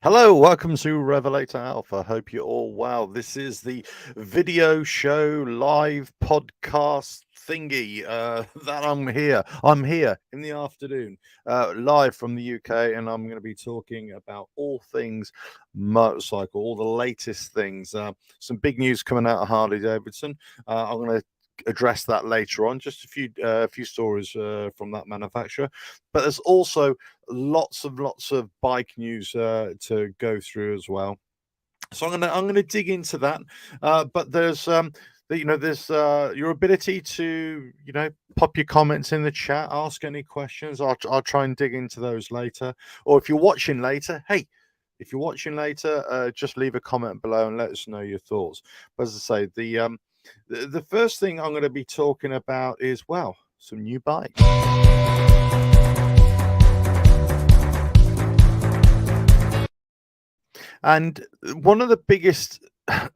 Hello, welcome to Revelator Alpha. Hope you're all well. This is the video show live podcast thingy that I'm here. I'm here in the afternoon, live from the UK, and I'm going to be talking about all things motorcycle, all the latest things. Some big news coming out of Harley Davidson. I'm going to address that later on. Just a few stories from that manufacturer, but there's also lots of bike news to go through as well. So I'm gonna dig into that. But there's there's your ability to pop your comments in the chat, ask any questions. I'll try and dig into those later. Or if you're watching later, hey. If you're watching later, just leave a comment below and let us know your thoughts. But as I say, the first thing I'm going to be talking about is, well, some new bikes. And one of the biggest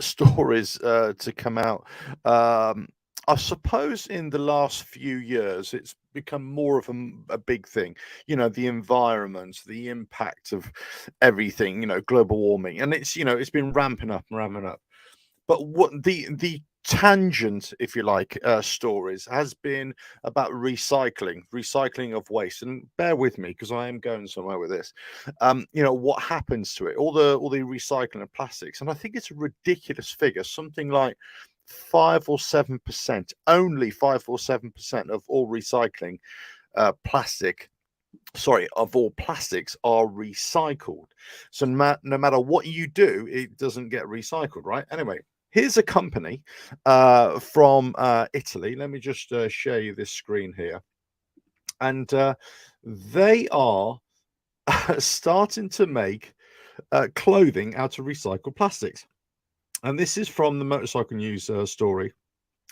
stories to come out, I suppose, in the last few years, it's become more of a big thing. The environment, the impact of everything. Global warming, and it's been ramping up and ramping up. But what the tangent, if you like, stories has been about recycling of waste. And bear with me because I am going somewhere with this. What happens to it? All the recycling of plastics, and I think it's a ridiculous figure, something like 5 or 7%, only 5 or 7% of all recycling plastic. Sorry, of all plastics are recycled. So no matter what you do, it doesn't get recycled, right? Anyway, here's a company from Italy. Let me just share you this screen here. And they are starting to make clothing out of recycled plastics. And this is from the Motorcycle News story.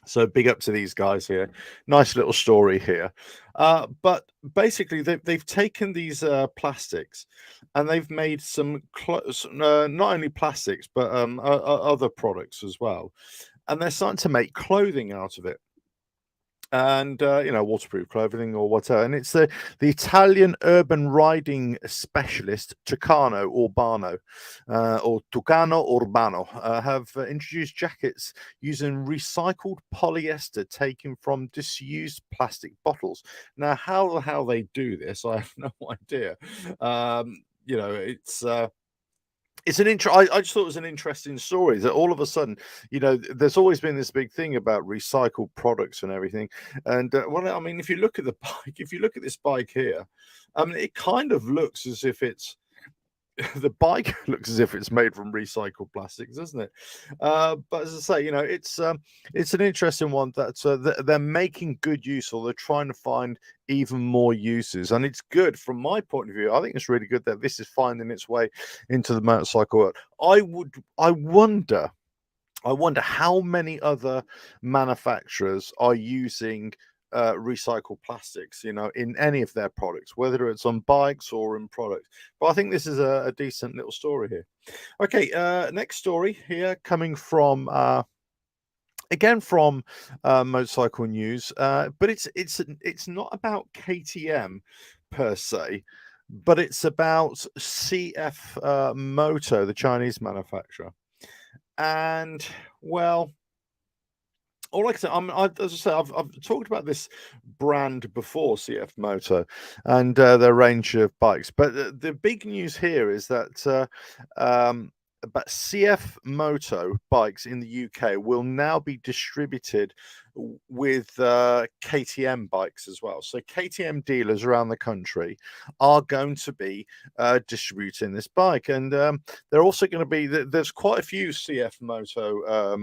So big up to these guys here. Nice little story here. But basically, they've taken these plastics and they've made not only plastics, but other products as well. And they're starting to make clothing out of it. And waterproof clothing or whatever. And it's the Italian urban riding specialist Tucano Urbano or Tucano Urbano have introduced jackets using recycled polyester taken from disused plastic bottles. Now, how the hell they do this, I have no idea. It's I just thought it was an interesting story that all of a sudden, there's always been this big thing about recycled products and everything. And well, I mean, if you look at the bike, if you look at this bike here, I mean, it kind of looks as if it's the bike looks as if it's made from recycled plastics, doesn't it? But as I say, it's an interesting one that they're making good use, or they're trying to find even more uses, and it's good from my point of view. I think it's really good that this is finding its way into the motorcycle world. I wonder how many other manufacturers are using recycled plastics, in any of their products, whether it's on bikes or in products. But I think this is a decent little story here. Okay, next story here coming from again from Motorcycle News, but it's not about KTM per se, but it's about CF Moto, the Chinese manufacturer. And well, all I can say, as I say, I've talked about this brand before, CF Moto, and their range of bikes. But the big news here is that but CF Moto bikes in the UK will now be distributed with KTM bikes as well. So KTM dealers around the country are going to be distributing this bike, and they're also going to be. There's quite a few CF Moto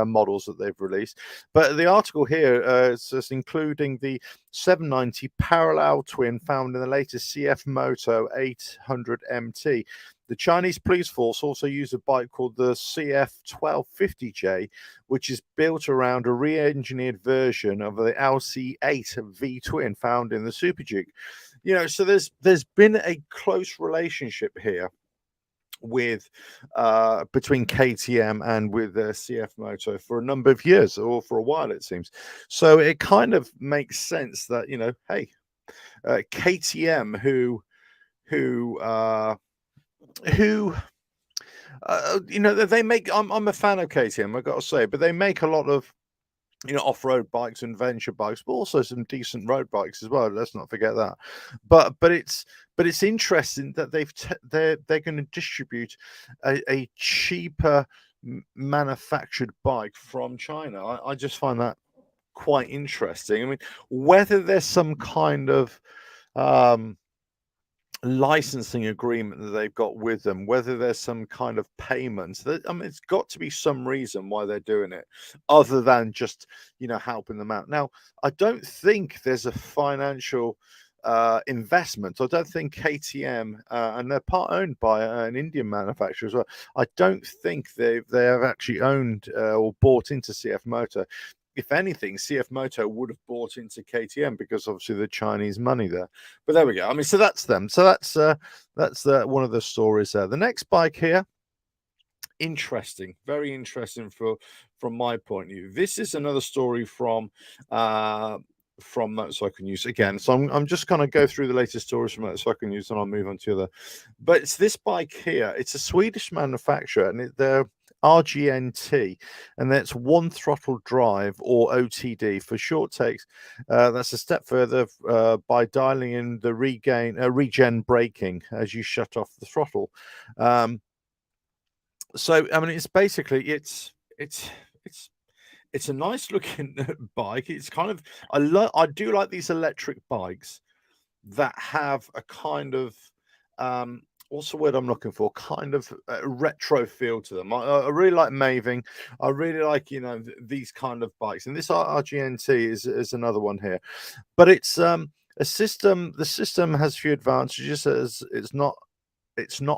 models that they've released, but the article here is including the 790 parallel twin found in the latest CF Moto 800 MT. The Chinese police force also use a bike called the CF1250J, which is built around a re-engineered version of the LC8 V twin found in the Super Duke. So there's been a close relationship here with between KTM and with CF Moto for a number of years, or for a while it seems. So it kind of makes sense that hey, KTM, who who they make. I'm a fan of KTM, I got to say, but they make a lot of off-road bikes and venture bikes, but also some decent road bikes as well. Let's not forget that. But it's interesting that they're going to distribute a cheaper manufactured bike from China. I just find that quite interesting. I mean, whether there's some kind of licensing agreement that they've got with them, whether there's some kind of payments that, I mean, it's got to be some reason why they're doing it other than just helping them out. Now, I don't think there's a financial investment. I don't think KTM and they're part owned by an Indian manufacturer as well. I don't think they have actually owned or bought into CF Motor. If anything, CF Moto would have bought into KTM because obviously the Chinese money there. But there we go. I mean, so that's them. So that's one of the stories there. The next bike here, interesting, very interesting from my point of view. This is another story from Motorcycle News again. So I'm just going to go through the latest stories from Motorcycle News and I'll move on to the. But it's this bike here. It's a Swedish manufacturer and they're RGNT, and that's one throttle drive or OTD for short takes. That's a step further by dialing in the regen braking as you shut off the throttle. So I mean, it's basically it's a nice looking bike. It's kind of I do like these electric bikes that have a kind of what's the word I'm looking for? Kind of a retro feel to them. I really like Maving. I really like these kind of bikes, and this RGNT is another one here. But it's a system. The system has a few advantages as it's not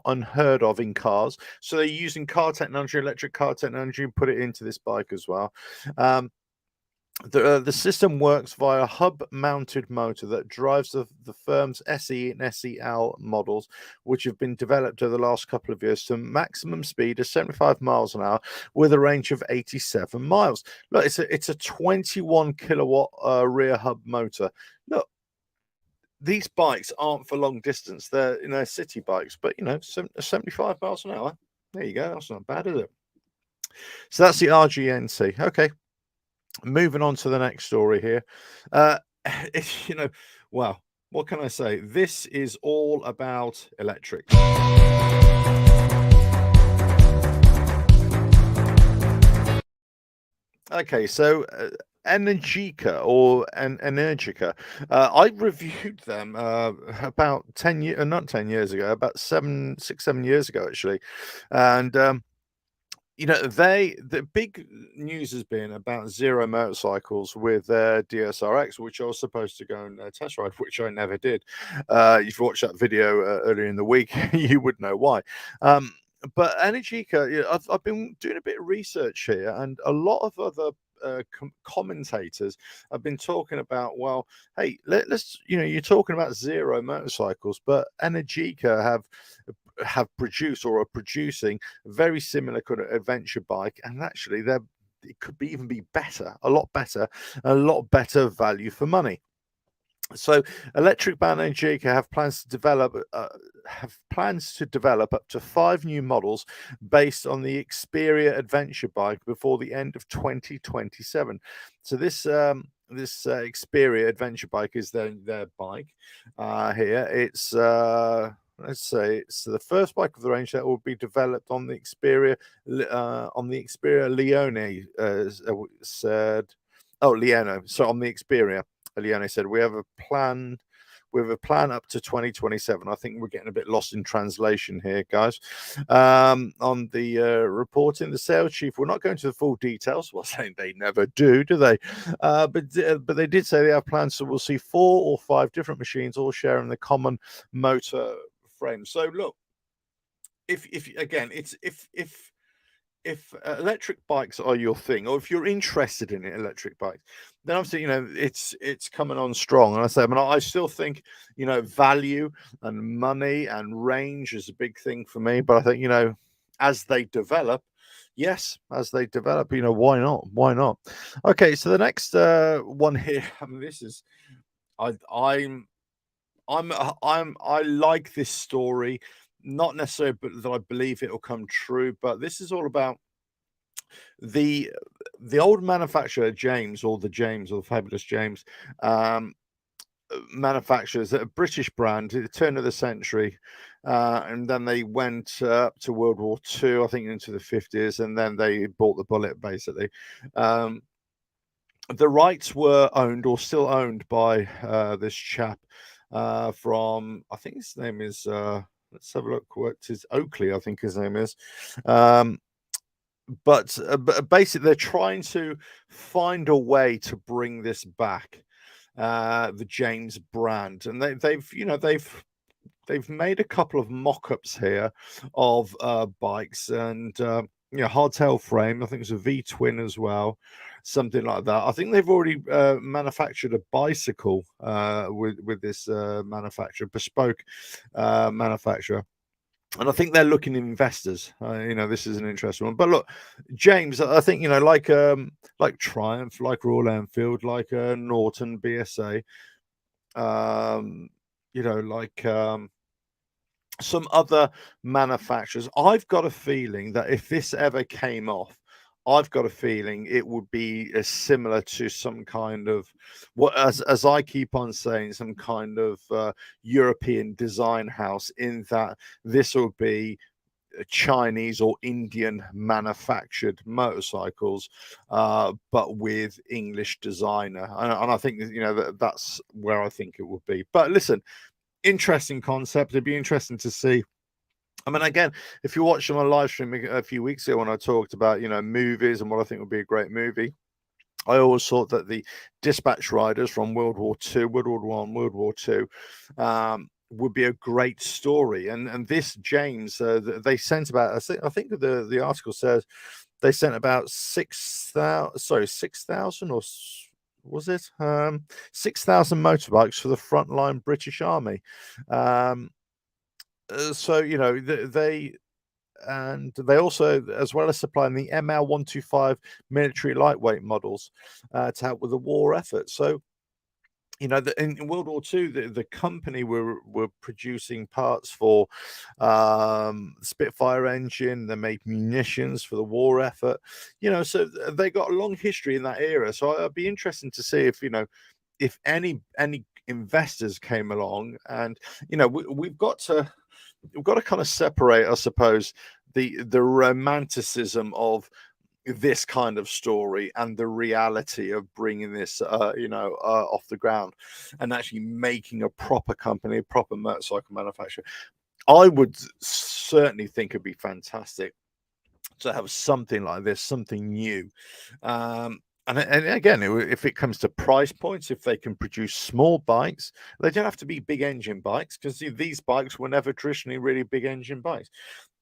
unheard of in cars. So they're using car technology, electric car technology, and put it into this bike as well. The system works via a hub-mounted motor that drives the firm's SE and SEL models, which have been developed over the last couple of years to maximum speed of 75 miles an hour with a range of 87 miles. Look, it's a 21 kilowatt rear hub motor. Look, these bikes aren't for long distance. They're city bikes, but 75 miles an hour. There you go. That's not bad, is it? So that's the RGNC. Okay. Moving on to the next story here. Well, what can I say? This is all about electric. Okay, so Energica or Energica. I reviewed them about 10 years, not 10 years ago, about 7 years ago, actually. And the big news has been about Zero Motorcycles with their DSRX, which I was supposed to go and test ride, which I never did. If you watched that video earlier in the week, you would know why. But Energica, I've been doing a bit of research here, and a lot of other commentators have been talking about, well, hey, let's you're talking about Zero Motorcycles, but Energica have produced or are producing a very similar kind of adventure bike, and actually it could even be better, a lot better value for money. So Electric Band Energica have plans to develop up to 5 new models based on the Xperia adventure bike before the end of 2027. So this Xperia adventure bike is their bike here. It's let's say it's the first bike of the range that will be developed on the Xperia Leone said. Oh, Leone. So on the Xperia. Leone said, we have a plan up to 2027. I think we're getting a bit lost in translation here, guys. On the reporting, the sales chief, we're not going to the full details. Well, saying they never do they? But they did say they have plans, so we'll see 4 or 5 different machines all sharing the common motor frame. So look, if electric bikes are your thing, or if you're interested in electric bikes, then obviously it's coming on strong. And I still think value and money and range is a big thing for me. But I think as they develop, why not? Okay, so the next one here. I mean, this is I like this story. not necessarily that I believe it will come true, but this is all about the old manufacturer James, or the Fabulous James, manufacturers, a British brand at the turn of the century, and then they went up to World War II, I think into the 50s, and then they bought the bullet basically. The rights were owned, or still owned, by this chap from, I think his name is, let's have a look, what is Oakley, I think his name is. But basically, they're trying to find a way to bring this back, the James brand, and they've made a couple of mock-ups here of bikes, and hardtail frame. I think it's a V twin as well, something like that. I think they've already manufactured a bicycle with this manufacturer, bespoke manufacturer. And I think they're looking at investors. This is an interesting one. But look, James, I think, like Triumph, like Royal Enfield, like Norton BSA, like some other manufacturers. I've got a feeling that if this ever came off, I've got a feeling it would be similar to some kind of, what, as I keep on saying, some kind of European design house, in that this will be Chinese or Indian manufactured motorcycles, but with English designer. And I think, that's where I think it would be. But listen, interesting concept. It'd be interesting to see. I mean, again, if you watched my live stream a few weeks ago when I talked about, movies and what I think would be a great movie, I always thought that the dispatch riders from World War II, World War One, World War II, would be a great story. And this James, they sent about, I think the article says they sent about 6,000, or was it 6,000 motorbikes for the frontline British Army. So they also, as well as supplying the ML125 military lightweight models to help with the war effort. So in World War II, the company were producing parts for Spitfire engine. They made munitions for the war effort. So they got a long history in that era. So I'd be interested to see if any investors came along, and we've got to kind of separate, I suppose, the romanticism of this kind of story and the reality of bringing this off the ground and actually making a proper company, a proper motorcycle manufacturer. I would certainly think it'd be fantastic to have something like this, something new. And again, if it comes to price points, if they can produce small bikes, they don't have to be big engine bikes, because these bikes were never traditionally really big engine bikes.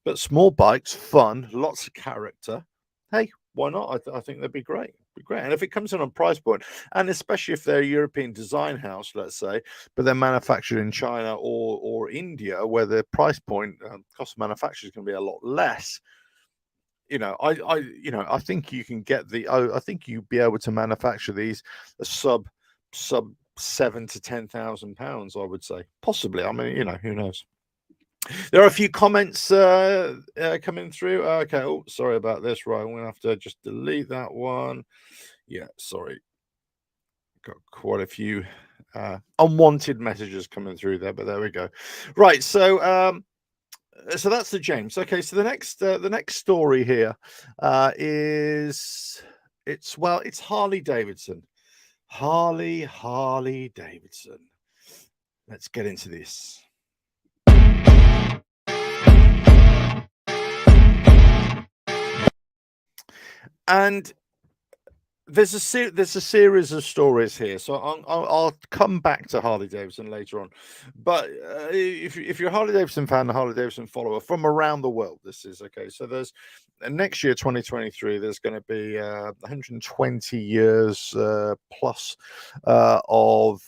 But small bikes, fun, lots of character. Hey, why not? I think that'd be great. And if it comes in on price point, and especially if they're a European design house, let's say, but they're manufactured in China or India, where the price point, cost of manufacture is going to be a lot less. I think you can get I think you'd be able to manufacture these sub £7,000 to £10,000, I would say, possibly. I mean, who knows? There are a few comments coming through. Okay, oh, sorry about this. Right, I'm gonna have to just delete that one. Yeah, sorry. Got quite a few unwanted messages coming through there, but there we go. Right, so that's the James. Okay, so the next story here is it's Harley Davidson. Harley Davidson. Let's get into this. And there's a series of stories here, so I'll come back to Harley Davidson later on. But if you're a Harley Davidson fan, a Harley Davidson follower from around the world, this is okay. So there's next year, 2023, there's going to be 120 years plus of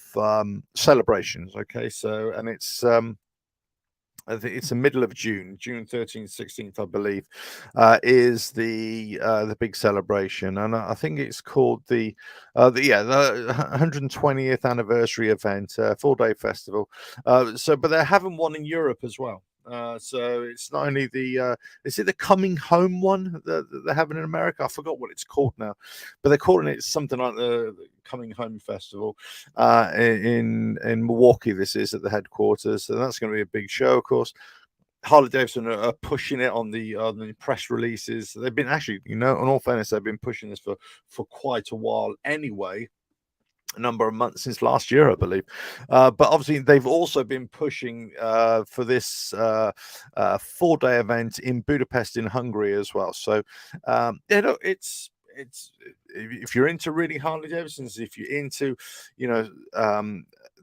celebrations. Okay, so, and it's I think it's the middle of June 13th, 16th, I believe, is the big celebration, and I think it's called the 120th anniversary event, 4-day festival. But they're having one in Europe as well. So it's not only the is it the Coming Home one that they're having in America? I forgot what it's called now, but they're calling it something like the Coming Home Festival in Milwaukee. This is at the headquarters, so that's going to be a big show, of course. Harley Davidson are pushing it on the press releases. They've been actually, you know, in all fairness, they've been pushing this for quite a while anyway. A number of months since last year, I believe. But obviously, they've also been pushing for this 4-day event in Budapest, in Hungary, as well. So, you know, it's if you're into really Harley Davidsons, if you're into, you know,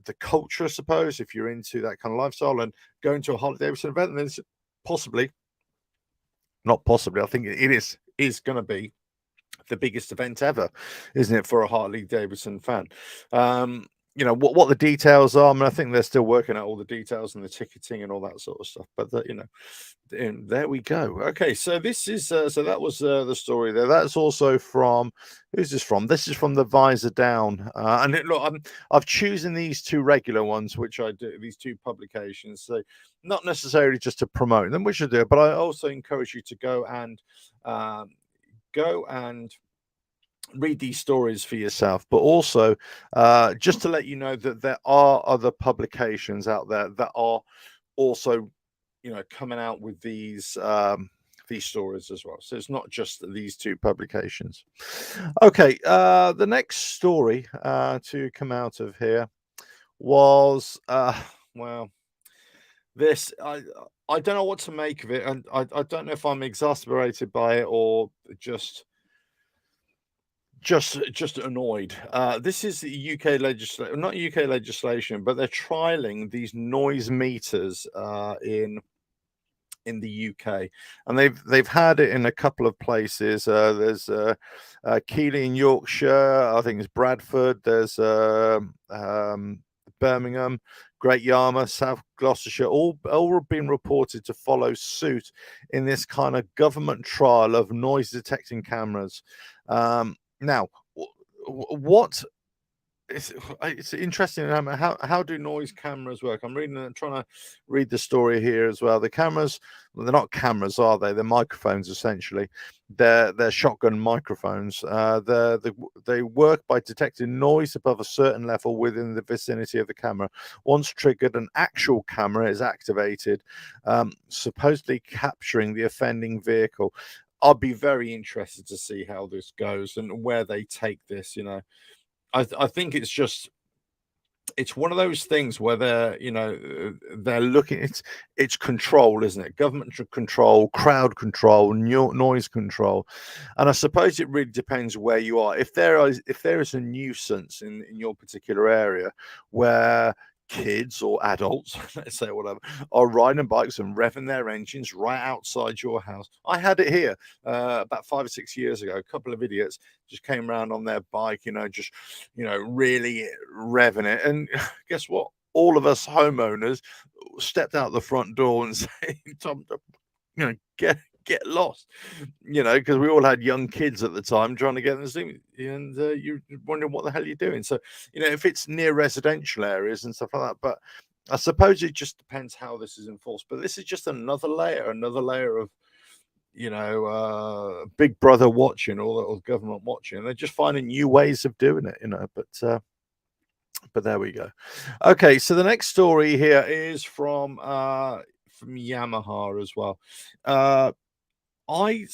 the culture, I suppose, if you're into that kind of lifestyle and going to a Harley Davidson event, then it's possibly, not possibly, I think it is going to be the biggest event ever, isn't it, for a Harley Davidson fan? You know what the details are. I mean, I think they're still working out all the details and the ticketing and all that sort of stuff. But you know, there we go. Okay, so this is so that was the story there. That's also from, who's this from? This is from the Visor Down. And look, I've chosen these two regular ones, which I do, these two publications. So not necessarily just to promote them, which I do, but I also encourage you to go and read these stories for yourself, but also just to let you know that there are other publications out there that are also, you know, coming out with these stories as well. So it's not just these two publications. Okay, the next story to come out of here was well, this I don't know what to make of it, and I don't know if I'm exasperated by it or just annoyed. This is the UK legislation, not UK legislation, but they're trialing these noise meters in the UK, and they've had it in a couple of places. There's Keighley in Yorkshire, I think it's Bradford. There's Birmingham, Great Yarmouth, South Gloucestershire, all been reported to follow suit in this kind of government trial of noise detecting cameras. Now, what it's interesting. How do noise cameras work? I'm trying to read the story here as well. The cameras, well, they're not cameras, are they? They're microphones, essentially. They're shotgun microphones. They work by detecting noise above a certain level within the vicinity of the camera. Once triggered, an actual camera is activated, supposedly capturing the offending vehicle. I'll be very interested to see how this goes and where they take this. You know, I think it's one of those things where they're looking. It's control, isn't it? Government control, crowd control, noise control, and I suppose it really depends where you are. If there is a nuisance in your particular area where kids or adults, let's say whatever, are riding bikes and revving their engines right outside your house. I had it here about 5 or 6 years ago. A couple of idiots just came around on their bike, just really revving it. And guess what? All of us homeowners stepped out the front door and said, "Tom, get lost," because we all had young kids at the time trying to get them to see, and you're wondering what the hell you're doing. So, if it's near residential areas and stuff like that, but I suppose it just depends how this is enforced. But this is just another layer of, Big Brother watching or government watching. They're just finding new ways of doing it, but there we go. Okay, so the next story here is from Yamaha as well. I like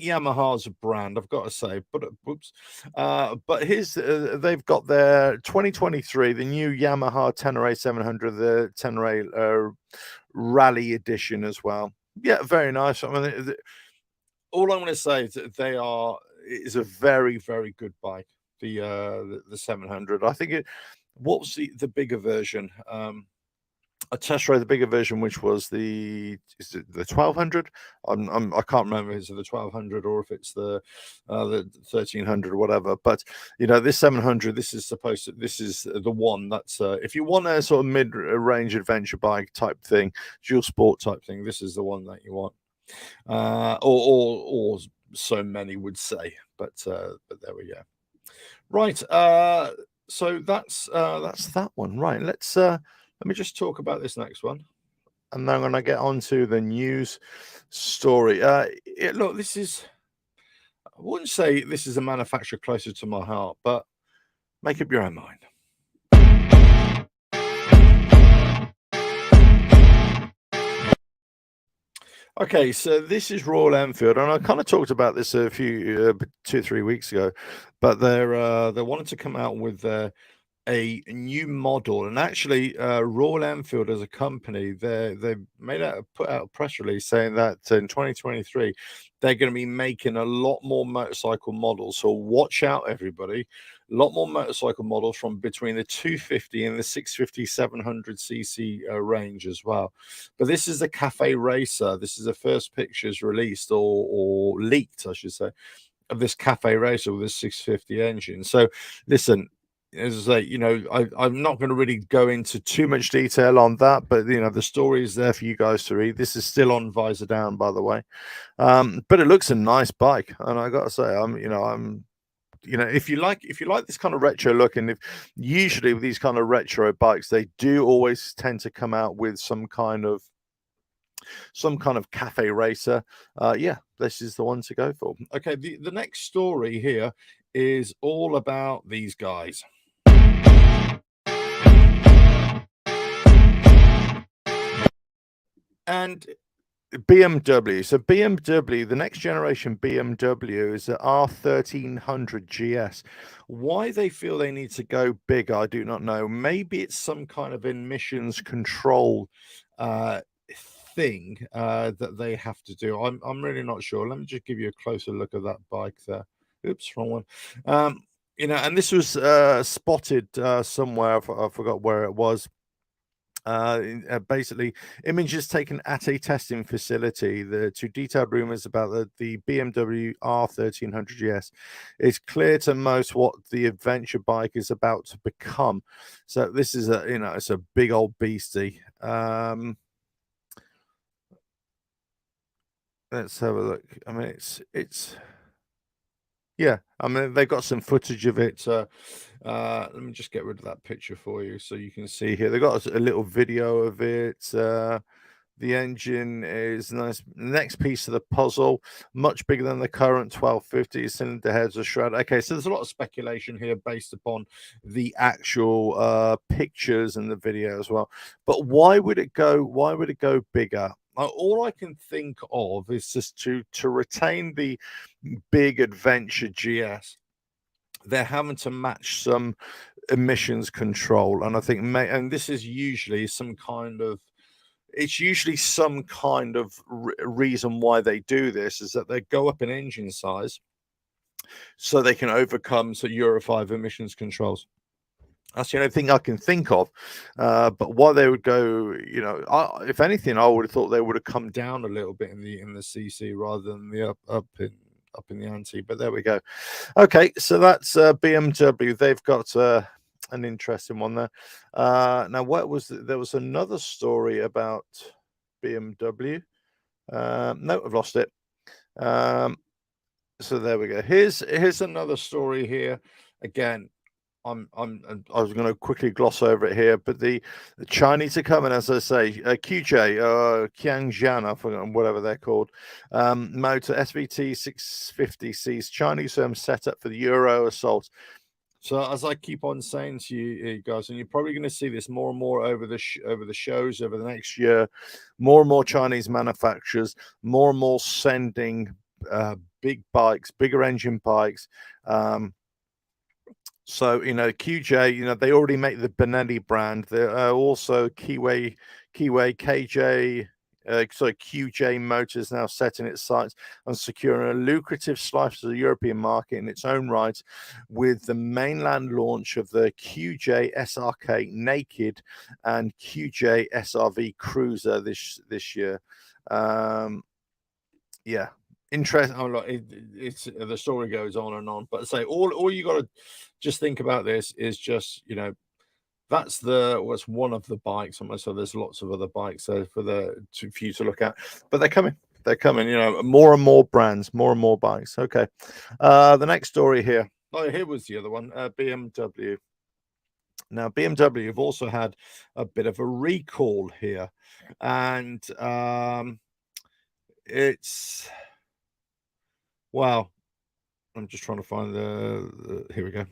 Yamaha as a brand, I've got to say, but they've got their 2023, the new Yamaha Tenere 700, the Tenere Rally Edition as well. Yeah, very nice. I mean, all I'm going to say is that is a very, very good bike. The 700. I think what was the bigger version? I test rode the bigger version, which was the 1200. I can't remember if it's the 1200 or if it's the 1300 or whatever. But this 700, this is the one that's if you want a sort of mid-range adventure bike type thing, dual sport type thing, this is the one that you want. Or so many would say. But there we go. Right. So that's that one. Right. Let me just talk about this next one. and then I'm going to get on to the news story. Look, this is, I wouldn't say this is a manufacturer closer to my heart, but make up your own mind. Okay, so this is Royal Enfield, and I kind of talked about this a few 2-3 weeks ago, but they wanted to come out with a new model, and actually Royal Enfield as a company, they put out a press release saying that in 2023 they're going to be making a lot more motorcycle models. So watch out, everybody. A lot more motorcycle models from between the 250 and the 650 700cc range as well. But this is the Cafe Racer. This is the first pictures released or leaked, I should say, of this Cafe Racer with this 650 engine. So listen, as I say, I'm not going to really go into too much detail on that, but the story is there for you guys to read. This is still on visor down, by the way, but it looks a nice bike, and I got to say, if you like this kind of retro look, and if usually with these kind of retro bikes, they do always tend to come out with some kind of Cafe Racer. Yeah, this is the one to go for. Okay, the next story here is all about these guys. And BMW. So BMW, the next generation BMW is the R1300 GS. Why they feel they need to go big, I do not know. Maybe it's some kind of emissions control thing that they have to do. I'm really not sure. Let me just give you a closer look at that bike there. Oops, wrong one. And this was spotted somewhere. I forgot where it was. Basically, images taken at a testing facility to detailed rumors about the BMW R1300 GS. It's clear to most what the adventure bike is about to become. So this is it's a big old beastie. Let's have a look. I mean, it's yeah. I mean, they've got some footage of it. Let me just get rid of that picture for you so you can see here. They've got a little video of it. The engine is nice. Next piece of the puzzle, much bigger than the current 1250. Cylinder heads are shrouded. Okay, so there's a lot of speculation here based upon the actual pictures and the video as well. But why would it go bigger? All I can think of is just to retain the big adventure GS. They're having to match some emissions control, and I think, and this is usually some kind of reason why they do this, is that they go up in engine size so they can overcome Euro 5 emissions controls. That's the only thing I can think of. But why they would go, if anything, I would have thought they would have come down a little bit in the CC rather than the up in the ante. But there we go. Okay, so that's BMW. They've got an interesting one there. Now, there was another story about BMW. No, I've lost it. So there we go. Here's another story here. Again, I was going to quickly gloss over it here, but the Chinese are coming, as I say, QJ, Qiangjian, I forgot whatever they're called, motor SVT 650 sees Chinese firm set up for the Euro assault. So as I keep on saying to you guys, and you're probably going to see this more and more over the shows over the next year, more and more Chinese manufacturers, more and more sending big bikes, bigger engine bikes. So, QJ, they already make the Benelli brand. There are also QJ Motors now setting its sights on securing a lucrative slice of the European market in its own right with the mainland launch of the QJ SRK Naked and QJ SRV Cruiser this year. Yeah. Interesting. It's the story goes on and on, but say all you got to just think about this is just that's one of the bikes. So there's lots of other bikes there for you to look at, but they're coming. More and more brands, more and more bikes. Okay, the next story here. Oh, here was the other one. BMW. Now, BMW have also had a bit of a recall here, and it's well, I'm just trying to find here we go.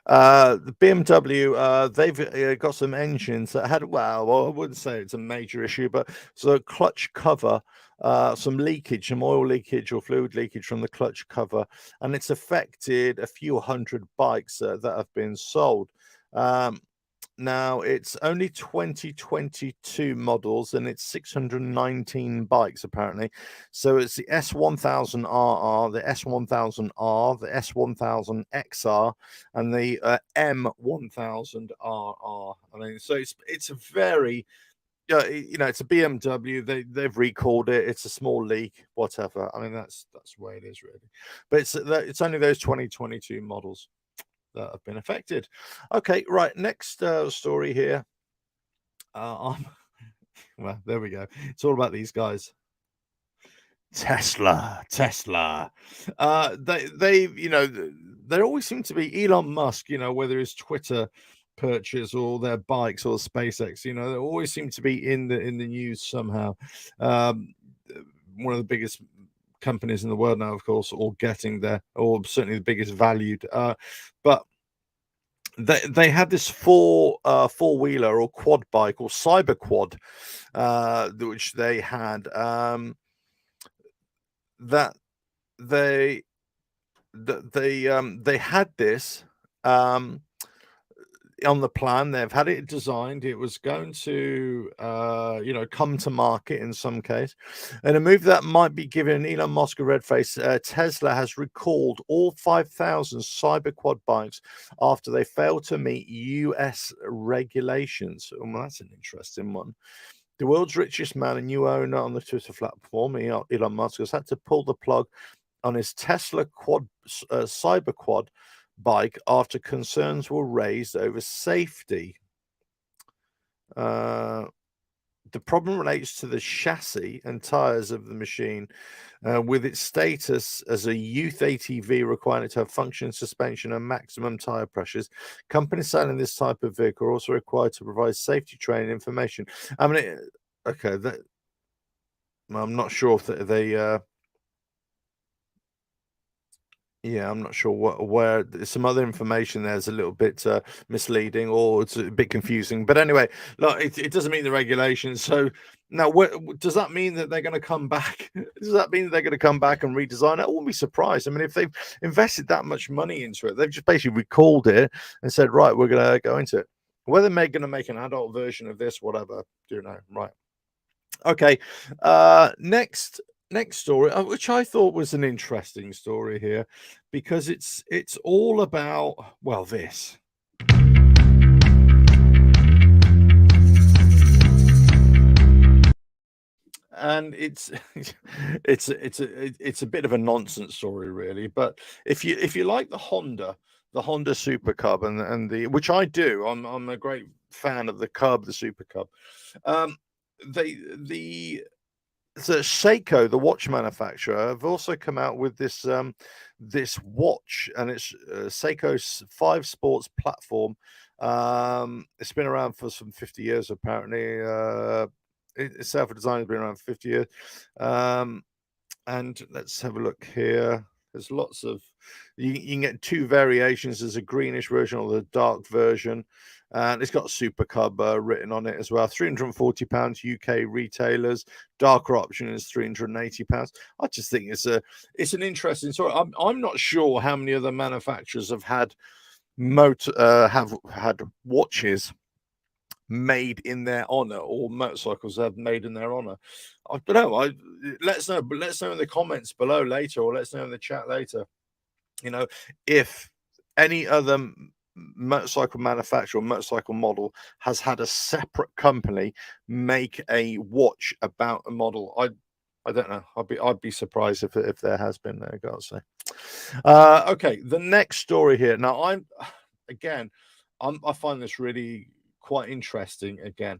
The BMW, they've got some engines that had, well, I wouldn't say it's a major issue, but so clutch cover, some leakage, some oil leakage or fluid leakage from the clutch cover, and it's affected a few hundred bikes that have been sold. Now, it's only 2022 models and it's 619 bikes, apparently. So it's the S1000RR, the S1000R, the S1000XR, and the M1000RR. I mean, so it's a very, it's a BMW. They've recalled it. It's a small leak, whatever. I mean, that's the way it is, really. But it's only those 2022 models that have been affected. Okay, right. Next story here. Well, there we go. It's all about these guys. Tesla. They there always seem to be Elon Musk. Whether it's Twitter purchase or their bikes or SpaceX. They always seem to be in the news somehow. One of the biggest companies in the world now, of course, or getting there, or certainly the biggest valued. But they had this four-wheeler or quad bike or Cyberquad, which they had, that they they had this on the plan. They've had it designed. It was going to come to market in some case, and a move that might be giving Elon Musk a red face. Tesla has recalled all 5,000 Cyberquad bikes after they failed to meet US regulations. Well, that's an interesting one. The world's richest man and new owner on the Twitter platform, Elon Musk, has had to pull the plug on his Tesla Cyberquad bike after concerns were raised over safety. The problem relates to the chassis and tires of the machine, with its status as a youth ATV requiring it to have functioning suspension and maximum tire pressures. Companies selling this type of vehicle are also required to provide safety training information. I mean, okay, I'm not sure if they yeah, I'm not sure where some other information there's a little bit misleading or it's a bit confusing. But anyway, look, it doesn't meet the regulations. So now, does that mean that they're going to come back? Does that mean they're going to come back and redesign it? I wouldn't be surprised. I mean, if they've invested that much money into it, they've just basically recalled it and said, right, we're going to go into it. Whether they're going to make an adult version of this, whatever, do you know? Right. Okay. Next story, which I thought was an interesting story here, because it's all about, well, this. And it's it's a bit of a nonsense story, really. But if you like the Honda Super Cub and the, which I do, I'm a great fan of the Cub, the Super Cub. So Seiko, the watch manufacturer, have also come out with this this watch, and it's Seiko's 5 Sports platform. It's been around for some 50 years, apparently. Itself, a design has been around for 50 years. And let's have a look here. There's lots of you can get 2 variations. There's a greenish version or the dark version, and it's got Super Cub written on it as well. £340 UK retailers. Darker option is £380. I just think it's an interesting story. I'm not sure how many other manufacturers have had have had watches made in their honor, or motorcycles have made in their honor. I don't know. Let us know, but let us know in the comments below later, or let us know in the chat later. If any other motorcycle manufacturer or motorcycle model has had a separate company make a watch about a model. I don't know. I'd be surprised if there has been. I gotta say. Okay, the next story here. Now I find this really quite interesting. Again,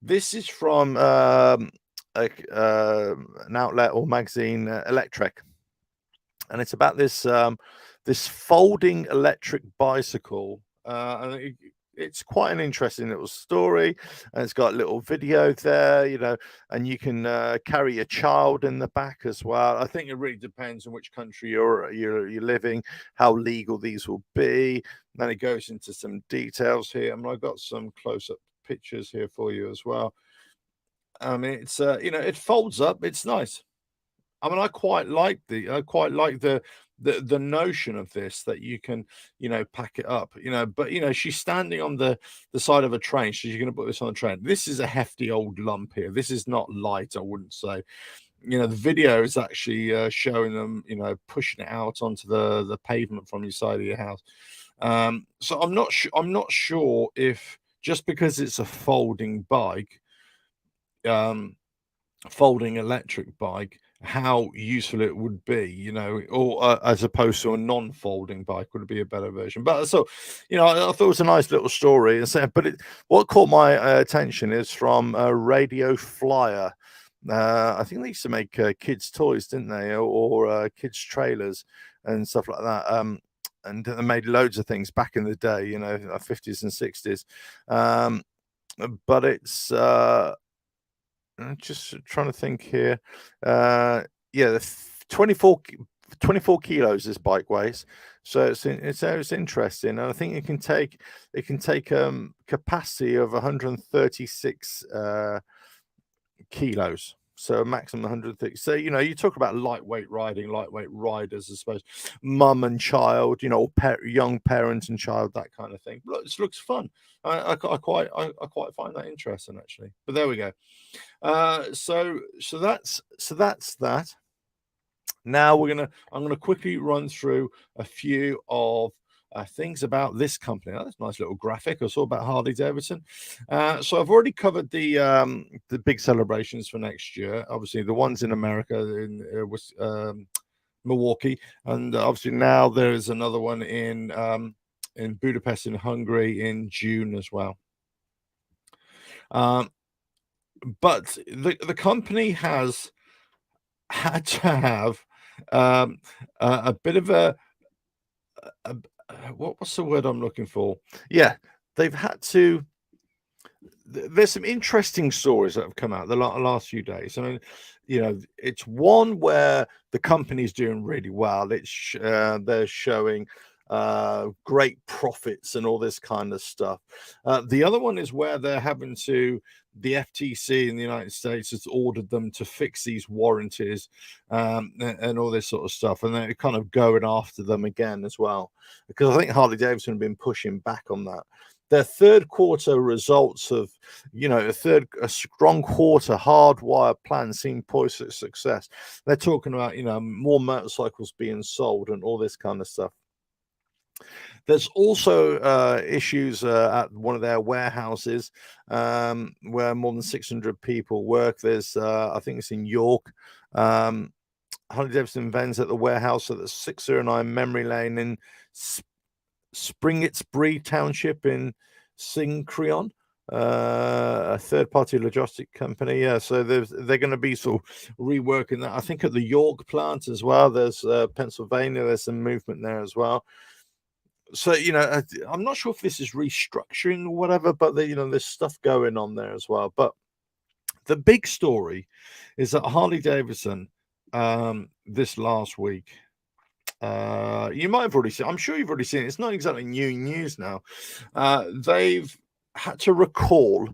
this is from an outlet or magazine, Electric, and it's about this this folding electric bicycle and it's quite an interesting little story, and it's got a little video there, you know, and you can carry a child in the back as well. I think it really depends on which country you're living, how legal these will be. Then it goes into some details here. I mean, I've got some close-up pictures here for you as well. I mean, it's you know, it folds up. It's nice. I mean, I quite like the notion of this, that you can, you know, pack it up, you know. But you know, she's standing on the side of a train. So you're going to put this on a train. This is a hefty old lump here. This is not light, I wouldn't say. You know, the video is actually showing them, you know, pushing it out onto the pavement from your side of your house. So I'm not sure if, just because it's a folding bike, folding electric bike, how useful it would be, you know, or as opposed to a non-folding bike would be a better version. But so, you know, I thought it was a nice little story. But what caught my attention is from Radio Flyer. I think they used to make kids' toys, didn't they, or kids' trailers and stuff like that. And they made loads of things back in the day, you know, 50s and 60s. But it's I'm just trying to think here. Yeah, the 24 kilos this bike weighs, so it's interesting, and I think it can take capacity of 136 kilos. So a maximum 130. So, you know, you talk about lightweight riding, lightweight riders, I suppose, mum and child, you know, young parent and child, that kind of thing. Look, this looks fun. I quite find that interesting, actually. But there we go. So that's that. Now I'm gonna quickly run through a few of things about this company. Oh, that's a nice little graphic. I saw about Harley Davidson. So I've already covered the big celebrations for next year. Obviously, the ones in America in Milwaukee, and obviously now there is another one in Budapest in Hungary in June as well. But the company has had to have a bit of a what's the word I'm looking for? Yeah, they've had to. There's some interesting stories that have come out the last few days. I mean, you know, it's one where the company's doing really well. They're showing great profits and all this kind of stuff. The other one is where they're having to. The FTC in the United States has ordered them to fix these warranties and all this sort of stuff, and they're kind of going after them again as well, because I think Harley Davidson have been pushing back on that. Their third quarter results of, you know, a strong quarter hardwired plan seem poised for success. They're talking about, you know, more motorcycles being sold and all this kind of stuff. There's also issues at one of their warehouses where more than 600 people work. There's, I think it's in York. Harley Davidson vends at the warehouse at the 609 Memory Lane in Springettsbury Township in Syncreon, a third-party logistic company. Yeah, so they're going to be sort of reworking that. I think at the York plant as well. There's Pennsylvania. There's some movement there as well. So, you know, I'm not sure if this is restructuring or whatever, but you know, there's stuff going on there as well. But the big story is that Harley Davidson this last week, you might have already seen, I'm sure you've already seen it. It's not exactly new news now. They've had to recall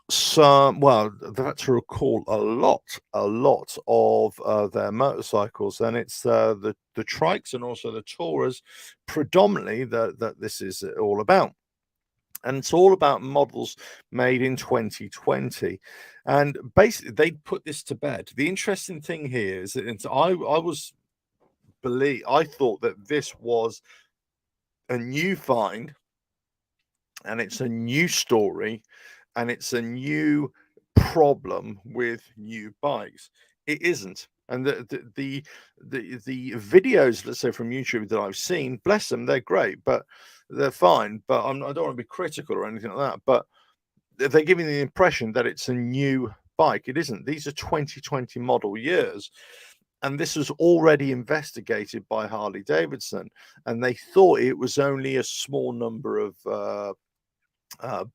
they've had to recall a lot of their motorcycles, and it's the trikes and also the Taurus predominantly that this is all about. And it's all about models made in 2020. And basically, they put this to bed. The interesting thing here is that I thought that this was a new find, and it's a new story, and it's a new problem with new bikes. It isn't. And the videos, let's say from YouTube, that I've seen, bless them, they're great, but they're fine. But I don't want to be critical or anything like that. But they're giving the impression that it's a new bike. It isn't. These are 2020 model years. And this was already investigated by Harley Davidson, and they thought it was only a small number of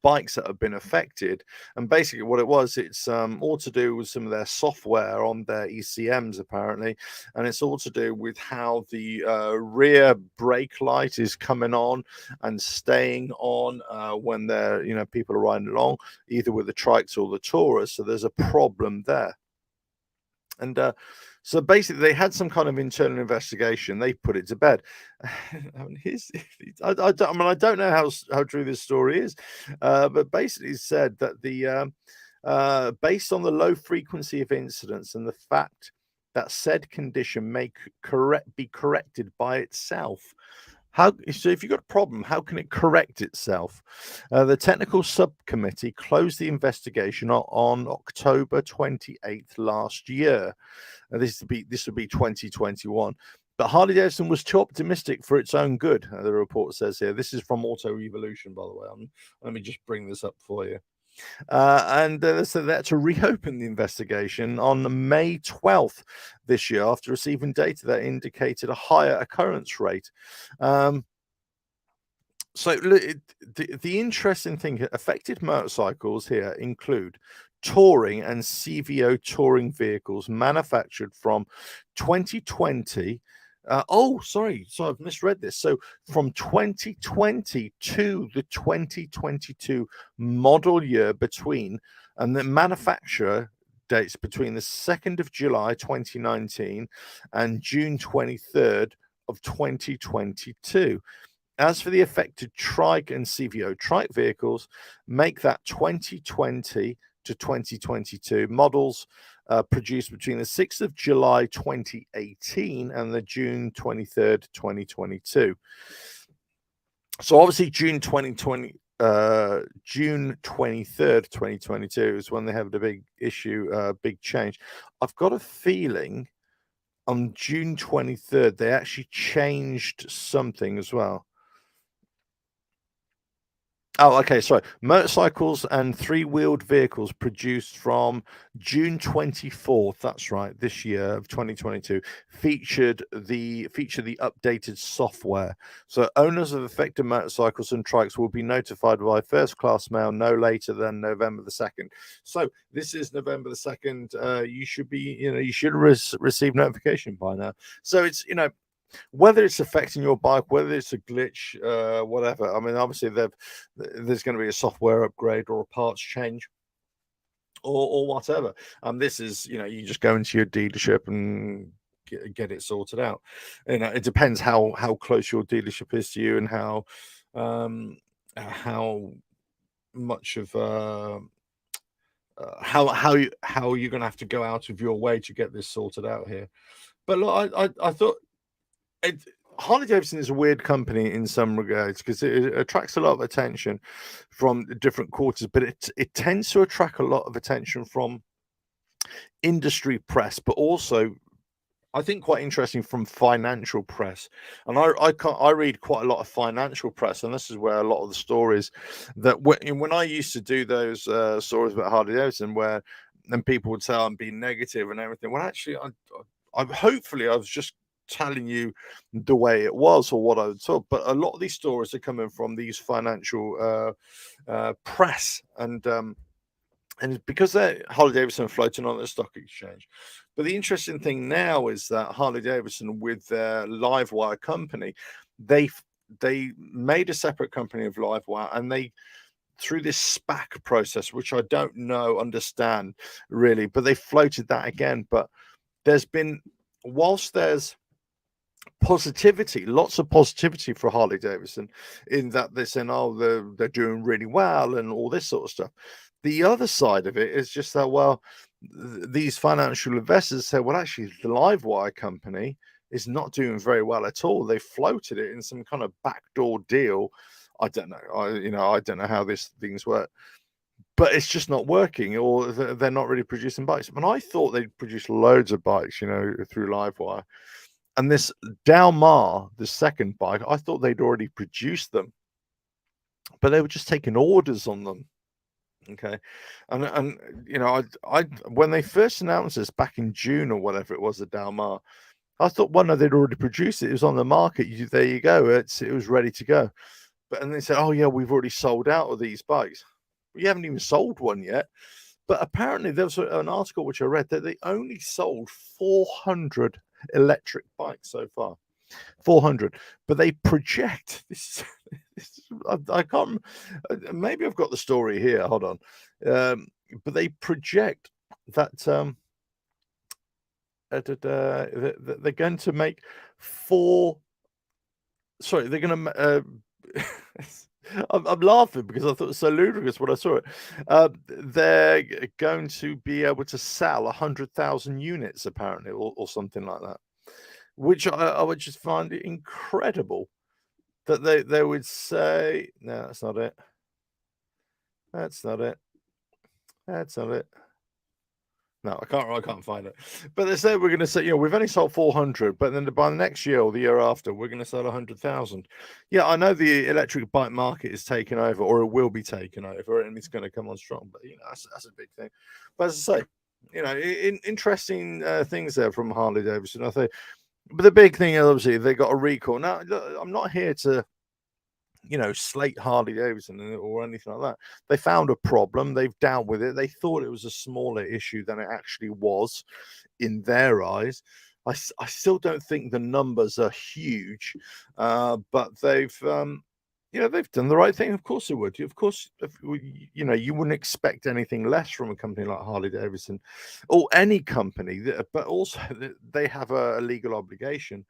bikes that have been affected. And basically what it was, it's all to do with some of their software on their ECMs apparently, and it's all to do with how the rear brake light is coming on and staying on when they're, you know, people are riding along either with the trikes or the Taurus. So there's a problem there. And so basically, they had some kind of internal investigation. They put it to bed. I mean, I don't know how true this story is, but basically said that the based on the low frequency of incidents and the fact that said condition may be corrected by itself. So if you've got a problem, how can it correct itself? The technical subcommittee closed the investigation on October 28th last year. This would be 2021. But Harley Davidson was too optimistic for its own good, the report says here. This is from Auto Revolution, by the way. Let me just bring this up for you. So they had to reopen the investigation on May 12th this year after receiving data that indicated a higher occurrence rate. So the interesting thing, affected motorcycles here include touring and CVO touring vehicles manufactured from 2020. Sorry, I've misread this. So from 2020 to the 2022 model year and the manufacturer dates between the 2nd of July 2019 and June 23rd of 2022. As for the affected trike and CVO trike vehicles, make that 2020 to 2022 models produced between the 6th of July 2018 and the June 23rd, 2022. So obviously June 23rd, 2022 is when they have the big issue, big change. I've got a feeling on June 23rd, they actually changed something as well. Oh, okay. Sorry. Motorcycles and three-wheeled vehicles produced from June 24th, that's right, this year of 2022, feature the updated software. So owners of affected motorcycles and trikes will be notified by first-class mail no later than November the 2nd. So this is November the 2nd. You should receive notification by now. So it's, whether it's affecting your bike, whether it's a glitch, whatever. I mean, obviously there's going to be a software upgrade or a parts change or whatever. This is, you just go into your dealership and get it sorted out. It depends how close your dealership is to you and how much of how you're going to have to go out of your way to get this sorted out here. But look, I thought. Harley Davidson is a weird company in some regards because it attracts a lot of attention from different quarters, but it tends to attract a lot of attention from industry press, but also I think quite interesting from financial press. And I read quite a lot of financial press, and this is where a lot of the stories that when I used to do those stories about Harley Davidson, where then people would say I'm being negative and everything. Well, actually, hopefully I was just telling you the way it was or what I was told, but a lot of these stories are coming from these financial press, and because they're Harley Davidson floating on the stock exchange. But the interesting thing now is that Harley Davidson, with their Livewire company, they made a separate company of Livewire, and they, through this SPAC process, which I don't understand really, but they floated that again. But there's been, whilst there's positivity, lots of positivity for Harley Davidson in that they're saying, oh, they're doing really well and all this sort of stuff. The other side of it is just that, well, these financial investors say, well, actually, the Livewire company is not doing very well at all. They floated it in some kind of backdoor deal. I don't know. I don't know how these things work, but it's just not working, or they're not really producing bikes. And I thought they'd produce loads of bikes, through Livewire. And this Dalmar, the second bike, I thought they'd already produced them, but they were just taking orders on them. Okay, and you know, I when they first announced this back in June or whatever it was, the Dalmar, I thought, well, no, they'd already produced it. It was on the market. There you go. It was ready to go. But and they said, oh yeah, we've already sold out of these bikes. We haven't even sold one yet. But apparently, there was an article which I read that they only sold 400 electric bikes so far. 400, but they project this. I can't. Maybe I've got the story here. Hold on, but they project that they're going to make four. Sorry, they're going to. I'm laughing because I thought it was so ludicrous when I saw it. They're going to be able to sell 100,000 units apparently, or something like that, which I would just find it incredible that they would say, no, that's not it. That's not it. That's not it. No, I can't find it. But they say we're going to say, you know, we've only sold 400, but then by the next year or the year after, we're going to sell 100,000. Yeah, I know the electric bike market is taken over, or it will be taken over, and it's going to come on strong. But you know, that's a big thing. But as I say, you know, interesting things there from Harley Davidson. I think, but the big thing is obviously they got a recall. Now, look, I'm not here to, you know, slate Harley Davidson or anything like that. They found a problem, they've dealt with it. They thought it was a smaller issue than it actually was in their eyes. I still don't think the numbers are huge, but they've you know, they've done the right thing. Of course they would. Of course, you know, you wouldn't expect anything less from a company like Harley Davidson or any company, but also they have a legal obligation.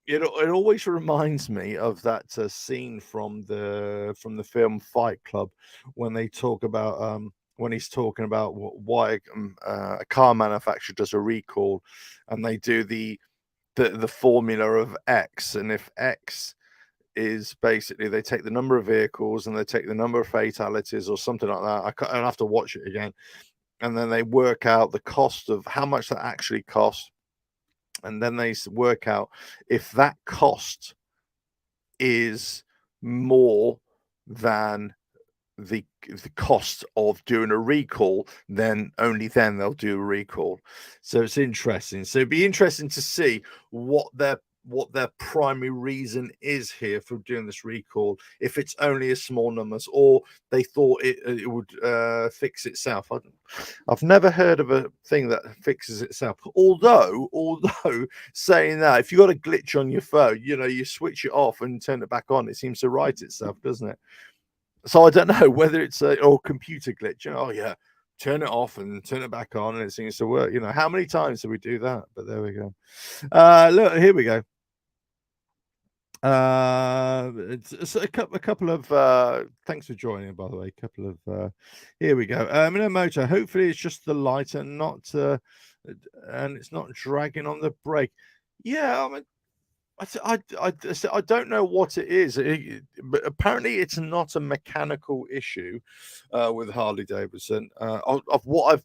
It always reminds me of that scene from the film Fight Club when they talk about when he's talking about why a car manufacturer does a recall, and they do the formula of X, and if X is basically they take the number of vehicles and they take the number of fatalities or something like that. I'll have to watch it again, and then they work out the cost of how much that actually costs, and then they work out if that cost is more than the cost of doing a recall, then only then they'll do a recall. So it's interesting. So it'd be interesting to see what their primary reason is here for doing this recall, if it's only a small numbers or they thought it would fix itself. I've never heard of a thing that fixes itself, although saying that, if you got a glitch on your phone, you know, you switch it off and turn it back on, it seems to right itself, doesn't it? So I don't know whether it's a or computer glitch. You know, oh yeah, turn it off and turn it back on and it seems to work. You know, how many times do we do that? But there we go. Look, here we go. It's a couple of thanks for joining, by the way. A couple of here we go. In a motor, hopefully it's just the light and not and it's not dragging on the brake. Yeah, I mean, I don't know what it is, but apparently it's not a mechanical issue with Harley Davidson. Of what I've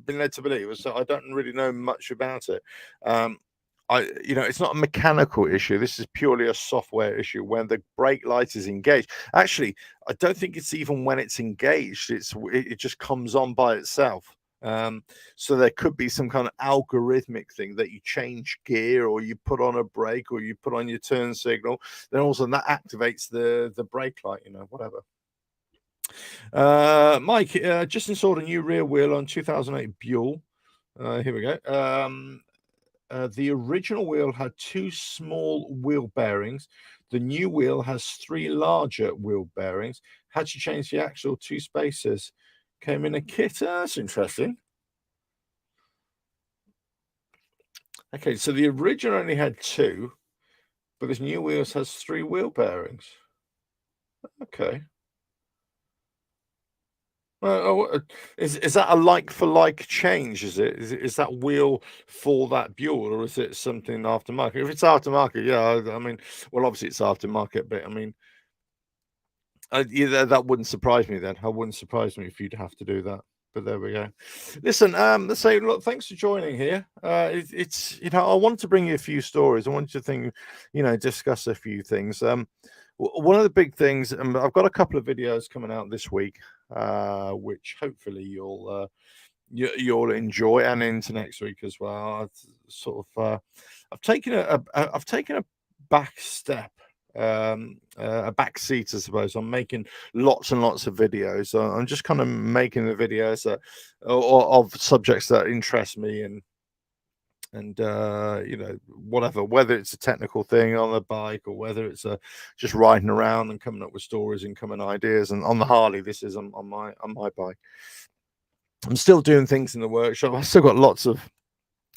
been led to believe, so I don't really know much about it. You know, it's not a mechanical issue. This is purely a software issue when the brake light is engaged. Actually, I don't think it's even when it's engaged. It just comes on by itself. So there could be some kind of algorithmic thing that you change gear or you put on a brake or you put on your turn signal. Then also that activates the brake light. You know, whatever. Mike, just installed a new rear wheel on 2008 Buell. Here we go. The original wheel had 2 small wheel bearings. The new wheel has 3 larger wheel bearings. Had to change the axle, 2 spacers. Came in a kit. That's interesting. Okay, so the original only had 2, but this new wheels has 3 wheel bearings. Okay. Is that a like for like change? Is that wheel for that Buell, or is it something aftermarket? If it's aftermarket, yeah, I mean, well, obviously it's aftermarket, but I mean, yeah, that wouldn't surprise me then. It wouldn't surprise me if you'd have to do that. But there we go. Listen, let's say, look, thanks for joining here. It's you know, I wanted to bring you a few stories. I wanted to you know, discuss a few things. One of the big things, I've got a couple of videos coming out this week. which hopefully you'll enjoy, and into next week as well. I've taken a back step, a back seat, I suppose. I'm making lots and lots of videos. I'm just kind of making the videos of subjects that interest me, and whatever, whether it's a technical thing on the bike, or whether it's just riding around and coming up with stories and coming ideas. And on the Harley, this is on my bike. I'm still doing things in the workshop. I've still got lots of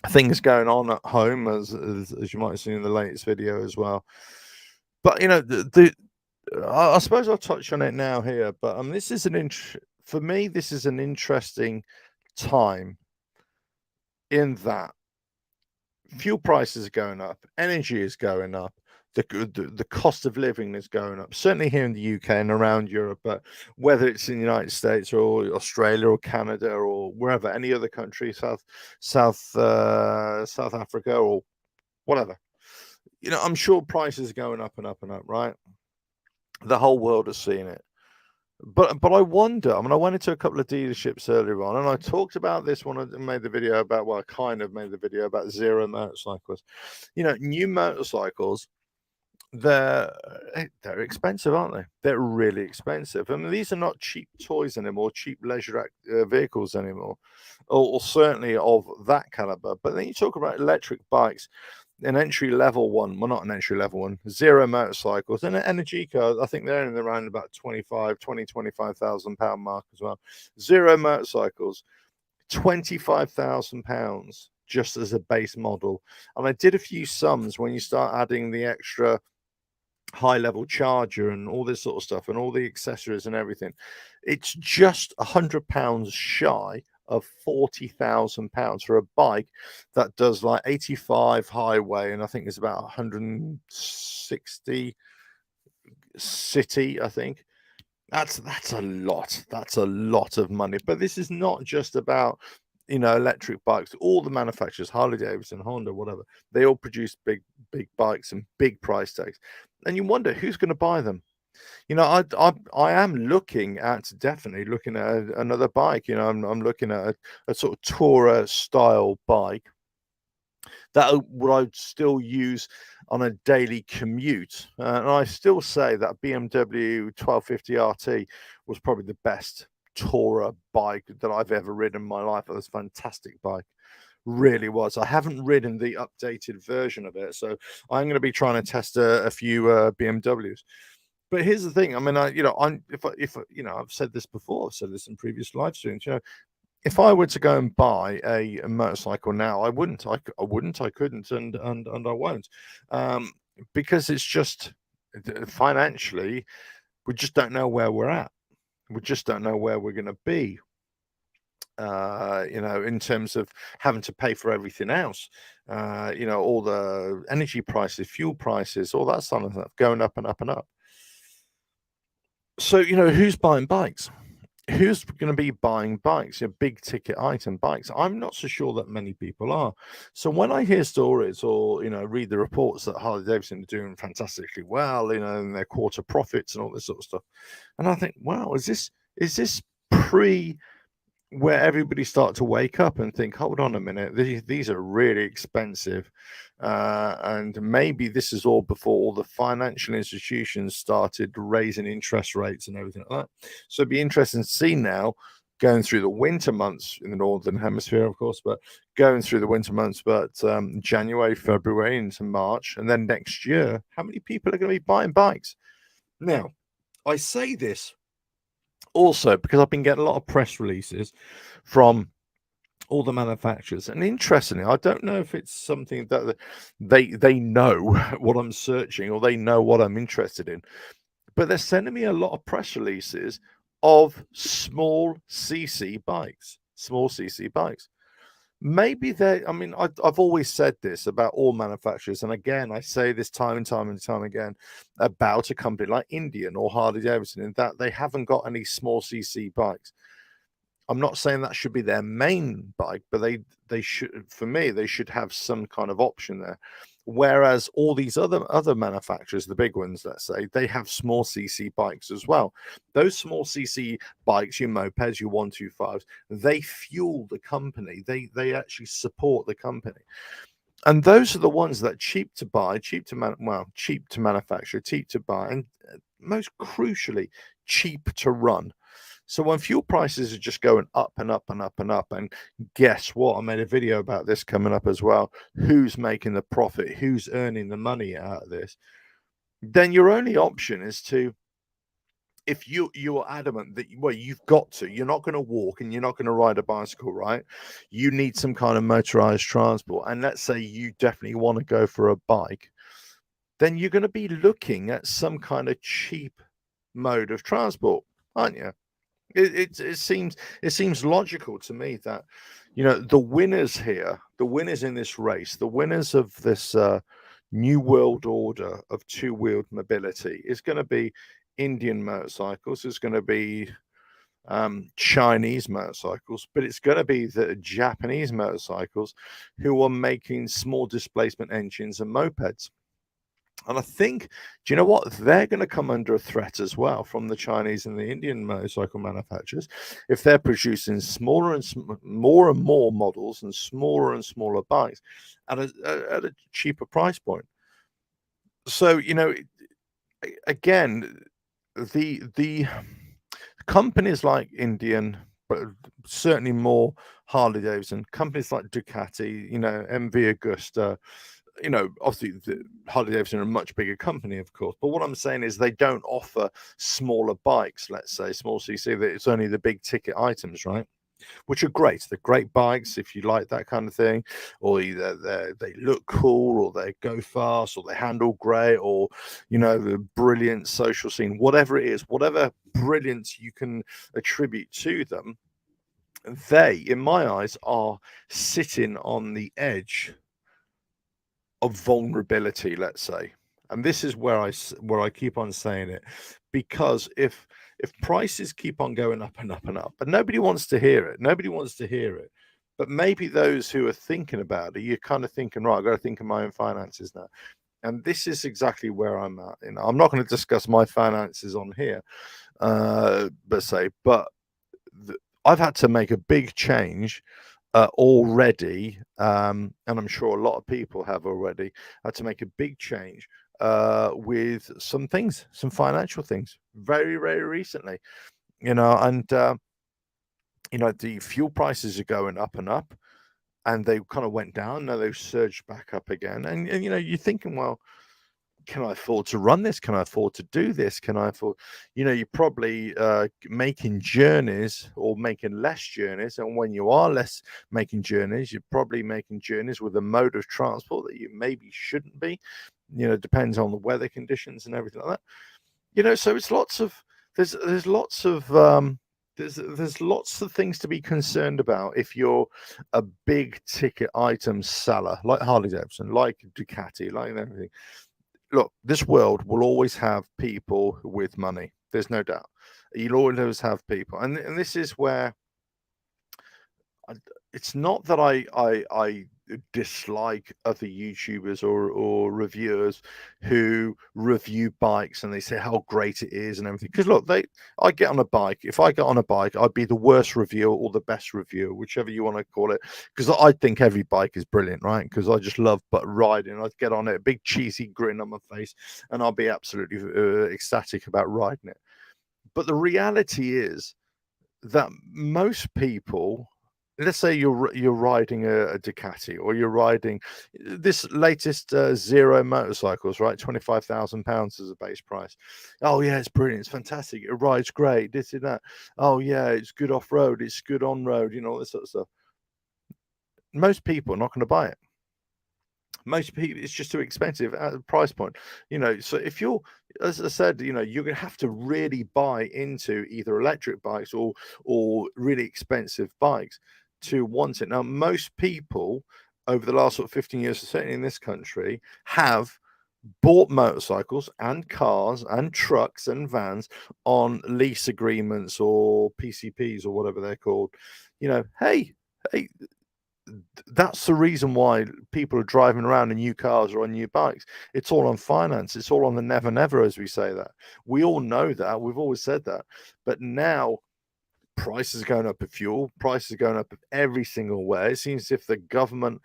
things going on at home, as you might have seen in the latest video as well. But I suppose I'll touch on it now here. But this is for me, this is an interesting time, in that fuel prices are going up, energy is going up, the cost of living is going up, certainly here in the UK and around Europe, but whether it's in the United States or Australia or Canada or wherever, any other country, South Africa or whatever, I'm sure prices are going up and up and up, right? The whole world is seeing it. But I wonder, I went into a couple of dealerships earlier on, and I talked about this when I made the video about, well, I kind of made the video about zero motorcycles. New motorcycles, they're expensive, aren't they? They're really expensive. These are not cheap toys anymore, cheap leisure vehicles anymore, or certainly of that caliber. But then you talk about electric bikes, an entry level one, well, not an entry level one, zero motorcycles, and an Energica, I think they're in around about 25,000 pound mark as well. Zero motorcycles, £25,000 just as a base model. And I did a few sums when you start adding the extra high level charger and all this sort of stuff and all the accessories and everything. It's just £100 shy of £40,000 for a bike that does like 85 highway, and I think it's about 160 city. I think that's a lot. That's a lot of money. But this is not just about electric bikes. All the manufacturers, Harley Davidson, Honda, whatever, they all produce big bikes and big price tags, and you wonder who's going to buy them. I am definitely looking at another bike. I'm looking at a sort of tourer style bike that I'd still use on a daily commute. And I still say that BMW 1250 RT was probably the best tourer bike that I've ever ridden in my life. It was a fantastic bike. Really was. I haven't ridden the updated version of it, so I'm going to be trying to test a few BMWs. But here's the thing. I've said this before. I've said this in previous live streams. If I were to go and buy a motorcycle now, I wouldn't. I couldn't, and I won't, because it's just financially, we just don't know where we're at. We just don't know where we're going to be. In terms of having to pay for everything else, all the energy prices, fuel prices, all that sort of stuff going up and up and up. So, who's buying bikes? Who's going to be buying bikes, big ticket item bikes? I'm not so sure that many people are. So when I hear stories or, read the reports that Harley Davidson are doing fantastically well, and their quarter profits and all this sort of stuff, and I think, wow, is this pre where everybody start to wake up and think, hold on a minute, these are really expensive, and maybe this is all before all the financial institutions started raising interest rates and everything like that. So it'd be interesting to see now, going through the winter months in the northern hemisphere, of course, but going through the winter months, but January, February into March, and then next year, how many people are going to be buying bikes? Now, I say this also because I've been getting a lot of press releases from all the manufacturers, and interestingly, I don't know if it's something that they know what I'm searching, or they know what I'm interested in, but they're sending me a lot of press releases of small cc bikes. Maybe I've always said this about all manufacturers, and again, I say this time and time again about a company like Indian or Harley Davidson, in that they haven't got any small cc bikes. I'm not saying that should be their main bike, but they should, for me, they should have some kind of option there. Whereas all these other manufacturers, the big ones, let's say, they have small CC bikes as well. Those small CC bikes, your mopeds, your 125s, they fuel the company. They actually support the company. And those are the ones that cheap to buy, cheap to manufacture, cheap to buy, and most crucially, cheap to run. So when fuel prices are just going up and up and up and up, and guess what? I made a video about this coming up as well. Who's making the profit? Who's earning the money out of this? Then your only option is to, if you're adamant that you've got to, you're not going to walk and you're not going to ride a bicycle, right? You need some kind of motorized transport. And let's say you definitely want to go for a bike, then you're going to be looking at some kind of cheap mode of transport, aren't you? It seems logical to me that, the winners here, the winners in this race, the winners of this new world order of two-wheeled mobility is going to be Indian motorcycles, it's going to be Chinese motorcycles, but it's going to be the Japanese motorcycles who are making small displacement engines and mopeds. And I think, do you know what? They're going to come under a threat as well from the Chinese and the Indian motorcycle manufacturers if they're producing smaller and more models and smaller bikes at a cheaper price point. So, again, the companies like Indian, but certainly more Harley Davidson, companies like Ducati, MV Agusta, obviously the Harley Davidson are a much bigger company, of course. But what I'm saying is they don't offer smaller bikes, let's say small CC, that it's only the big ticket items, right? Which are great. They're great bikes if you like that kind of thing, or either they look cool, or they go fast, or they handle great, or the brilliant social scene, whatever it is, whatever brilliance you can attribute to them, they, in my eyes, are sitting on the edge of vulnerability, let's say. And this is where I keep on saying it, because if prices keep on going up and up and up, but nobody wants to hear it, but maybe those who are thinking about it, you're kind of thinking, right, I've got to think of my own finances now. And this is exactly where I'm at. I'm not going to discuss my finances on here, but I've had to make a big change already, and I'm sure a lot of people have already had to make a big change with some things, some financial things, very, very recently, and the fuel prices are going up and up, and they kind of went down, now they've surged back up again, and you're thinking, well, can I afford to run this? Can I afford to do this? Can I afford, you're probably making journeys or making less journeys. And when you are less making journeys, you're probably making journeys with a mode of transport that you maybe shouldn't be, depends on the weather conditions and everything like that. So it's there's lots of things to be concerned about if you're a big ticket item seller like Harley Davidson, like Ducati, like everything. Look, this world will always have people with money. There's no doubt. You'll always have people, and this is where it's not that I dislike other YouTubers or reviewers who review bikes and they say how great it is and everything. Because look, I get on a bike. If I get on a bike, I'd be the worst reviewer or the best reviewer, whichever you want to call it. Because I think every bike is brilliant, right? Because I just love riding. I'd get on it, a big cheesy grin on my face, and I'll be absolutely ecstatic about riding it. But the reality is that most people, let's say you're riding a Ducati, or you're riding this latest Zero motorcycles, right? £25,000 as a base price. Oh yeah, it's brilliant, it's fantastic, it rides great, this and that. Oh yeah, it's good off-road, it's good on-road, all this sort of stuff. Most people are not going to buy it. Most people, it's just too expensive at the price point. So if you're, as I said, you're going to have to really buy into either electric bikes or really expensive bikes to want it. Now, most people over the last sort of 15 years, certainly in this country, have bought motorcycles and cars and trucks and vans on lease agreements or PCPs or whatever they're called. You know, hey, that's the reason why people are driving around in new cars or on new bikes. It's all on finance. It's all on the never, never, as we say that. We all know that. We've always said that. But now prices are going up of fuel, prices are going up of every single way. It seems as if the government,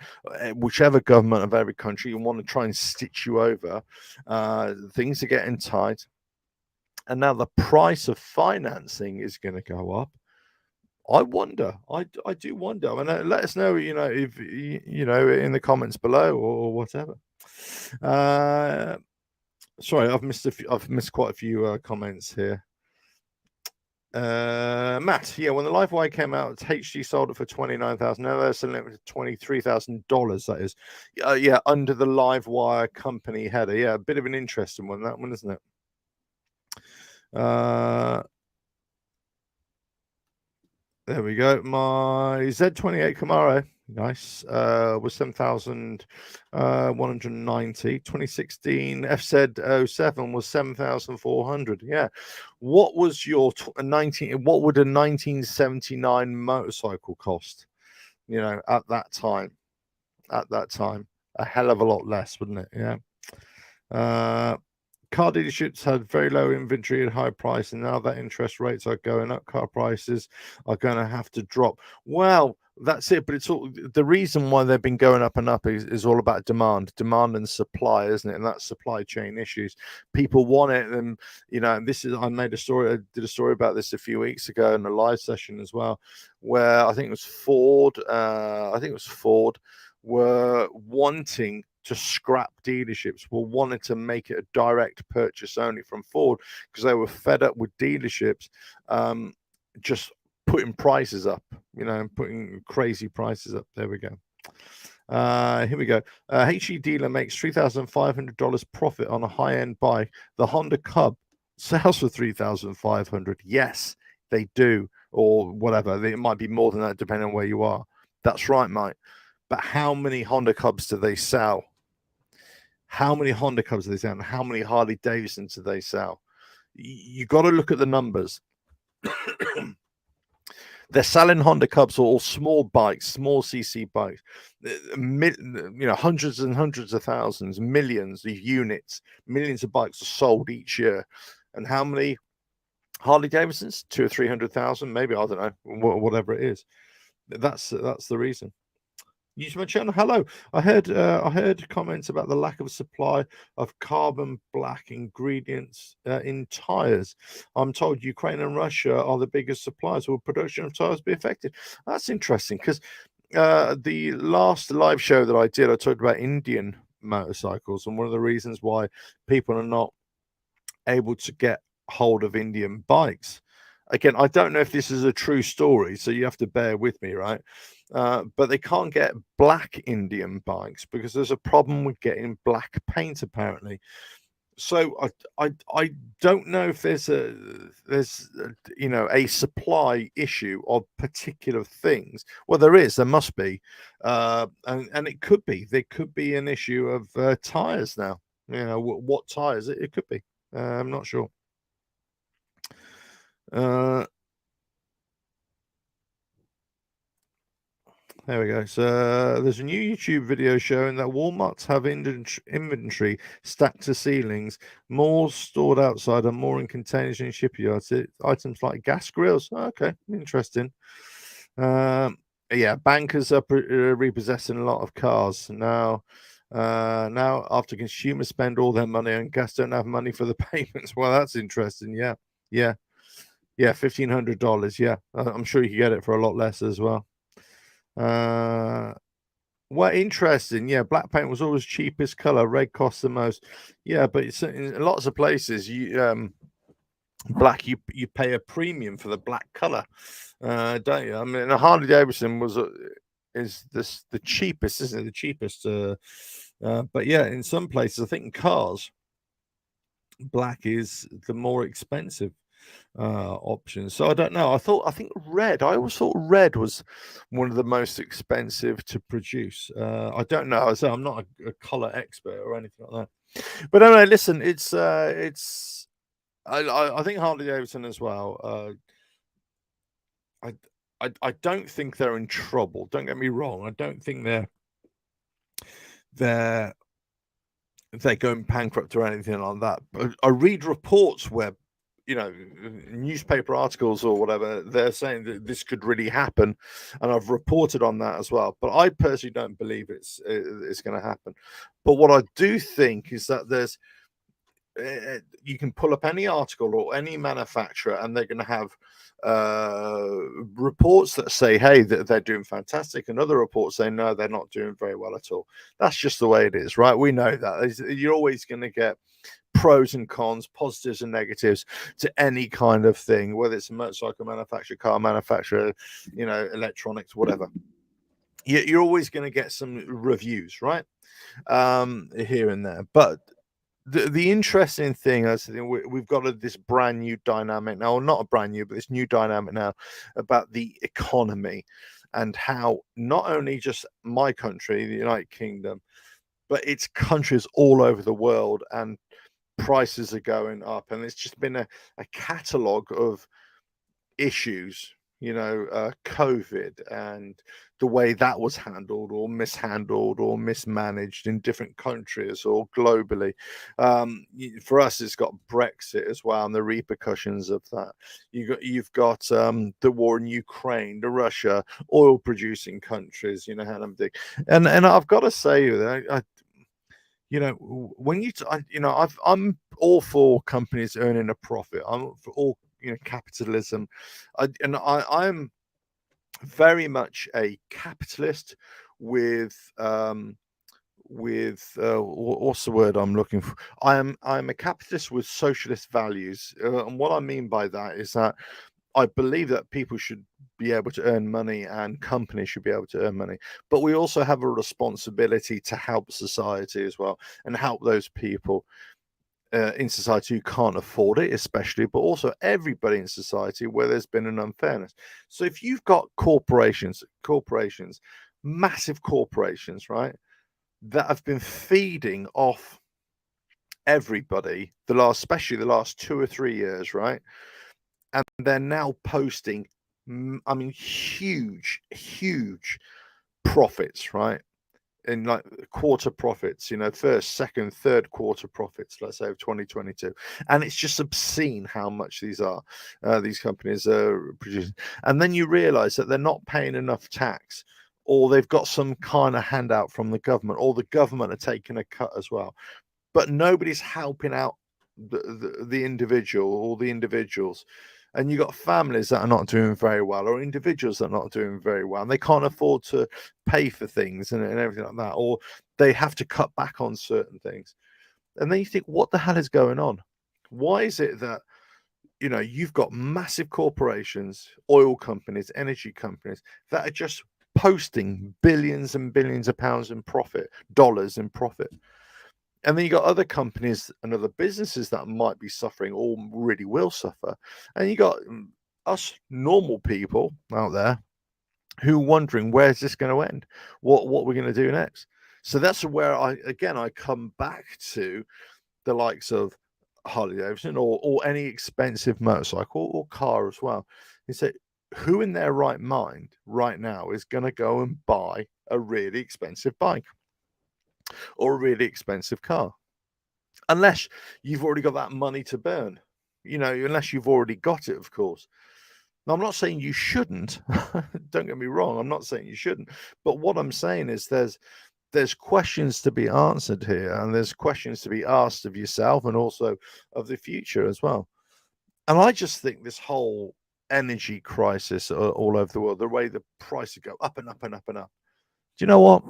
whichever government of every country, you want to try and stitch you over. Things are getting tight. And now the price of financing is going to go up. I wonder. I do wonder. I mean, let us know. You know, if you know in the comments below or whatever. Sorry, I've missed quite a few comments here. Matt, yeah, when the LiveWire came out, HG sold it for $29,000. Now they're selling it for $23,000. That is, yeah, under the LiveWire company header. Yeah, a bit of an interesting one, that one, isn't it? There we go. My Z28 Camaro, nice, was 7,190. 2016 FZ07 was 7,400. Yeah. What was your what would a 1979 motorcycle cost? You know, at that time. At that time, a hell of a lot less, wouldn't it? Yeah. Car dealerships had very low inventory at high price, and now that interest rates are going up, car prices are going to have to drop. Well, that's it. But it's all the reason why they've been going up and up is all about demand and supply, isn't it? And that's supply chain issues. People want it, and you know, this is I did a story about this a few weeks ago in a live session as well, where I think it was Ford. Were wanting to scrap dealerships, were wanting to make it a direct purchase only from Ford because they were fed up with dealerships just putting prices up, you know, and putting crazy prices up. There we go. Here we go. HE dealer makes $3,500 profit on a high-end bike. The Honda Cub sells for $3,500. Yes, they do, or whatever. It might be more than that depending on where you are. That's right, mate. But how many Honda Cubs do they sell? How many Honda Cubs do they sell? And how many Harley Davidsons do they sell? You got to look at the numbers. They're selling Honda Cubs, all small bikes, small CC bikes, you know, hundreds and hundreds of thousands, millions of units, millions of bikes are sold each year. And how many Harley Davidsons? 200,000 or 300,000, maybe, I don't know, whatever it is. That's the reason. Use my channel. Hello. I heard comments about the lack of supply of carbon black ingredients in tires. I'm told Ukraine and Russia are the biggest suppliers. Will production of tires be affected? That's interesting because the last live show that I did, I talked about Indian motorcycles, and one of the reasons why people are not able to get hold of Indian bikes. Again, I don't know if this is a true story, so you have to bear with me, right? But they can't get black Indian bikes because there's a problem with getting black paint, apparently. So I don't know if there's you know, a supply issue of particular things. Well, there must be, and it could be. There could be an issue of tires now. You know, what tires it could be. I'm not sure. There we go. So there's a new YouTube video showing that Walmarts have inventory stacked to ceilings, more stored outside and more in containers in shipyards. Items like gas grills. Okay, interesting. Yeah, bankers are repossessing a lot of cars now. Now, after consumers spend all their money on gas, don't have money for the payments. Well, that's interesting. Yeah, $1,500. Yeah, I'm sure you can get it for a lot less as well. Well, interesting. Yeah, black paint was always cheapest color. Red costs the most. Yeah, but it's in lots of places you black you pay a premium for the black color, don't you? I mean, a Harley Davidson is the cheapest, isn't it? The cheapest. But yeah, in some places, I think in cars, black is the more expensive options. So I don't know. I always thought red was one of the most expensive to produce. I don't know. So I'm not a color expert or anything like that. But anyway, listen, it's I think Harley Davidson as well. I don't think they're in trouble. Don't get me wrong. I don't think they're going bankrupt or anything like that. But I read reports where, newspaper articles or whatever, they're saying that this could really happen, and I've reported on that as well. But I personally don't believe it's going to happen. But what I do think is that there's you can pull up any article or any manufacturer, and they're going to have reports that say, hey, they're doing fantastic, and other reports say, no, they're not doing very well at all. That's just the way it is, right? We know that. You're always going to get pros and cons, positives and negatives to any kind of thing, whether it's a motorcycle manufacturer, car manufacturer, electronics, whatever. You're always going to get some reviews, right? Here and there. But the interesting thing is we've got this brand new dynamic now, or not a brand new, but this new dynamic now about the economy, and how not only just my country, the United Kingdom, but it's countries all over the world, and prices are going up, and it's just been a catalogue of issues, COVID and the way that was handled or mishandled or mismanaged in different countries or globally. For us, it's got Brexit as well, and the repercussions of that. You've got the war in Ukraine, the Russia, oil producing countries, and I've got to say that when I'm all for companies earning a profit. I'm for all capitalism. I'm very much a capitalist with what's the word I'm looking for? I'm a capitalist with socialist values, and what I mean by that is that I believe that people should be able to earn money and companies should be able to earn money, but we also have a responsibility to help society as well, and help those people in society who can't afford it, especially, but also everybody in society where there's been an unfairness. So if you've got corporations, massive corporations, right, that have been feeding off everybody especially the last 2 or 3 years, right, and they're now posting, huge profits, right? In like quarter profits, first, second, third quarter profits, let's say of 2022, and it's just obscene how much these companies are producing. And then you realize that they're not paying enough tax, or they've got some kind of handout from the government, or the government are taking a cut as well, but nobody's helping out the individual or the individuals. And you got families that are not doing very well, or individuals that are not doing very well, and they can't afford to pay for things and everything like that, or they have to cut back on certain things. And then you think, what the hell is going on? Why is it that you've got massive corporations, oil companies, energy companies that are just posting billions and billions of pounds in profit, dollars in profit? And then you got other companies and other businesses that might be suffering or really will suffer. And you got us normal people out there who are wondering, where's this going to end? What we're going to do next? So that's where I come back to the likes of Harley Davidson or any expensive motorcycle or car as well. You say, who in their right mind right now is going to go and buy a really expensive bike or a really expensive car? Unless you've already got that money to burn, unless you've already got it, of course. Now, I'm not saying you shouldn't. Don't get me wrong. I'm not saying you shouldn't. But what I'm saying is there's questions to be answered here, and there's questions to be asked of yourself and also of the future as well. And I just think this whole energy crisis all over the world, the way the prices go up and up and up and up. Do you know what?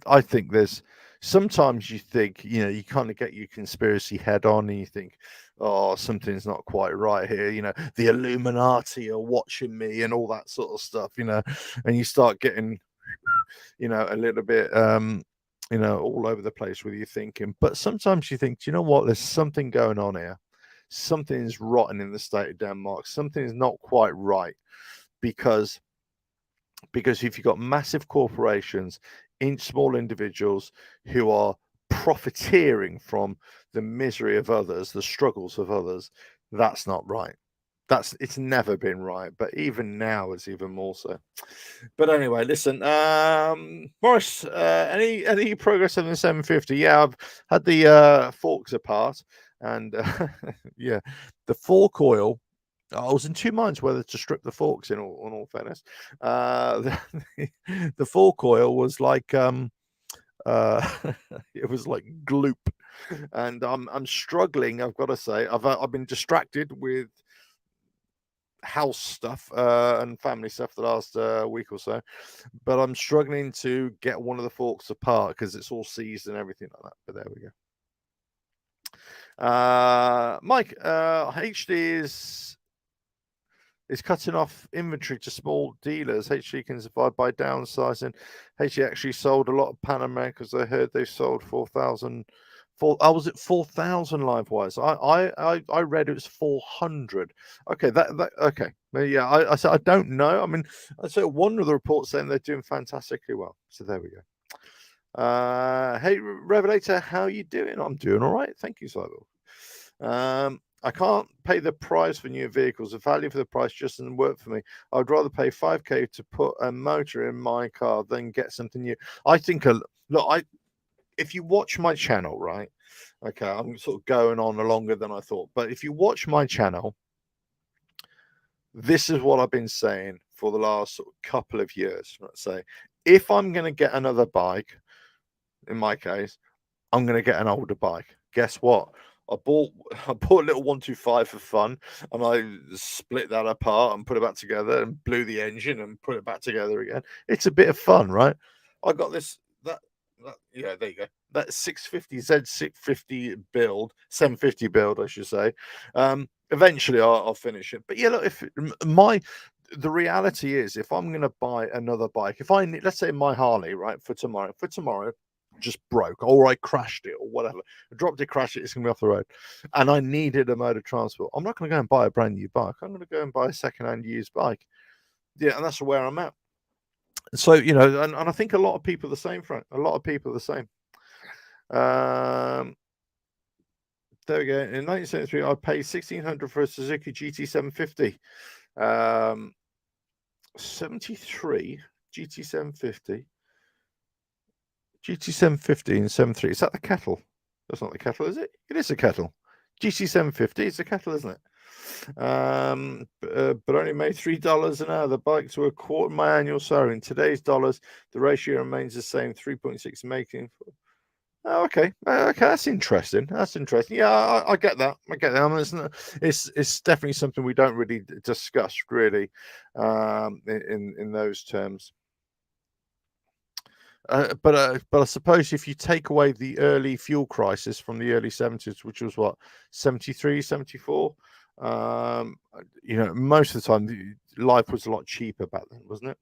I think there's sometimes you think, you kind of get your conspiracy head on and you think, oh, something's not quite right here. The Illuminati are watching me and all that sort of stuff, and you start getting, a little bit, all over the place with your thinking. But sometimes you think, do you know what? There's something going on here. Something's rotten in the state of Denmark. Something's not quite right because if you've got massive corporations in small individuals who are profiteering from the misery of others, the struggles of others, that's not right. It's never been right, but even now it's even more so. But anyway, listen, Morris, any progress on the 750? Yeah, I've had the forks apart, and yeah, the fork oil. I was in two minds whether to strip the forks in all fairness. The fork oil was like it was like gloop, and I'm struggling. I've got to say, I've been distracted with house stuff and family stuff the last week or so, but I'm struggling to get one of the forks apart because it's all seized and everything like that. But there we go. Mike, HD is cutting off inventory to small dealers. HD can survive by downsizing. HD actually sold a lot of Panamera because I heard they sold 4,000. Was it 4,000 live wires? I read it was 400. Okay, okay. Yeah, I said I don't know. I mean, I saw one of the reports saying they're doing fantastically well. So there we go. Hey Revelator, how you doing? I'm doing all right, thank you, Cyber. I can't pay the price for new vehicles. The value for the price just doesn't work for me. I'd rather pay 5k to put a motor in my car than get something new. I think if you watch my channel, right? Okay, I'm sort of going on longer than I thought, but if you watch my channel, this is what I've been saying for the last sort of couple of years. Let's say, if I'm going to get another bike, in my case, I'm going to get an older bike. Guess what? I bought a little 125 for fun, and I split that apart and put it back together and blew the engine and put it back together again. It's a bit of fun, right? I got this yeah, there you go. That 650 Z650 build, 750 build, I should say. Eventually I'll finish it. But yeah, look, the reality is, if I'm going to buy another bike, let's say my Harley, right, for tomorrow just broke, or I crashed it or whatever, I dropped it, crashed it, it's gonna be off the road, and I needed a mode of transport, I'm not going to go and buy a brand new bike. I'm going to go and buy a second-hand used bike. Yeah, and that's where I'm at. So, and I think a lot of people are the same, Frank. A lot of people are the same. There we go. In 1973, I paid 1,600 for a Suzuki GT750. 73 GT750. GT750 and 73. Is that the kettle? That's not the kettle, is it? It is a kettle. GT750 is a kettle, isn't it? But only made $3 an hour. The bike to a quarter of my annual salary. In today's dollars, the ratio remains the same, 3.6 making. Oh, okay. Okay, that's interesting. Yeah, I get that. I mean, it's definitely something we don't really discuss, really, in those terms. But I suppose if you take away the early fuel crisis from the early 70s, which was what, 73, 74, most of the time life was a lot cheaper back then, wasn't it?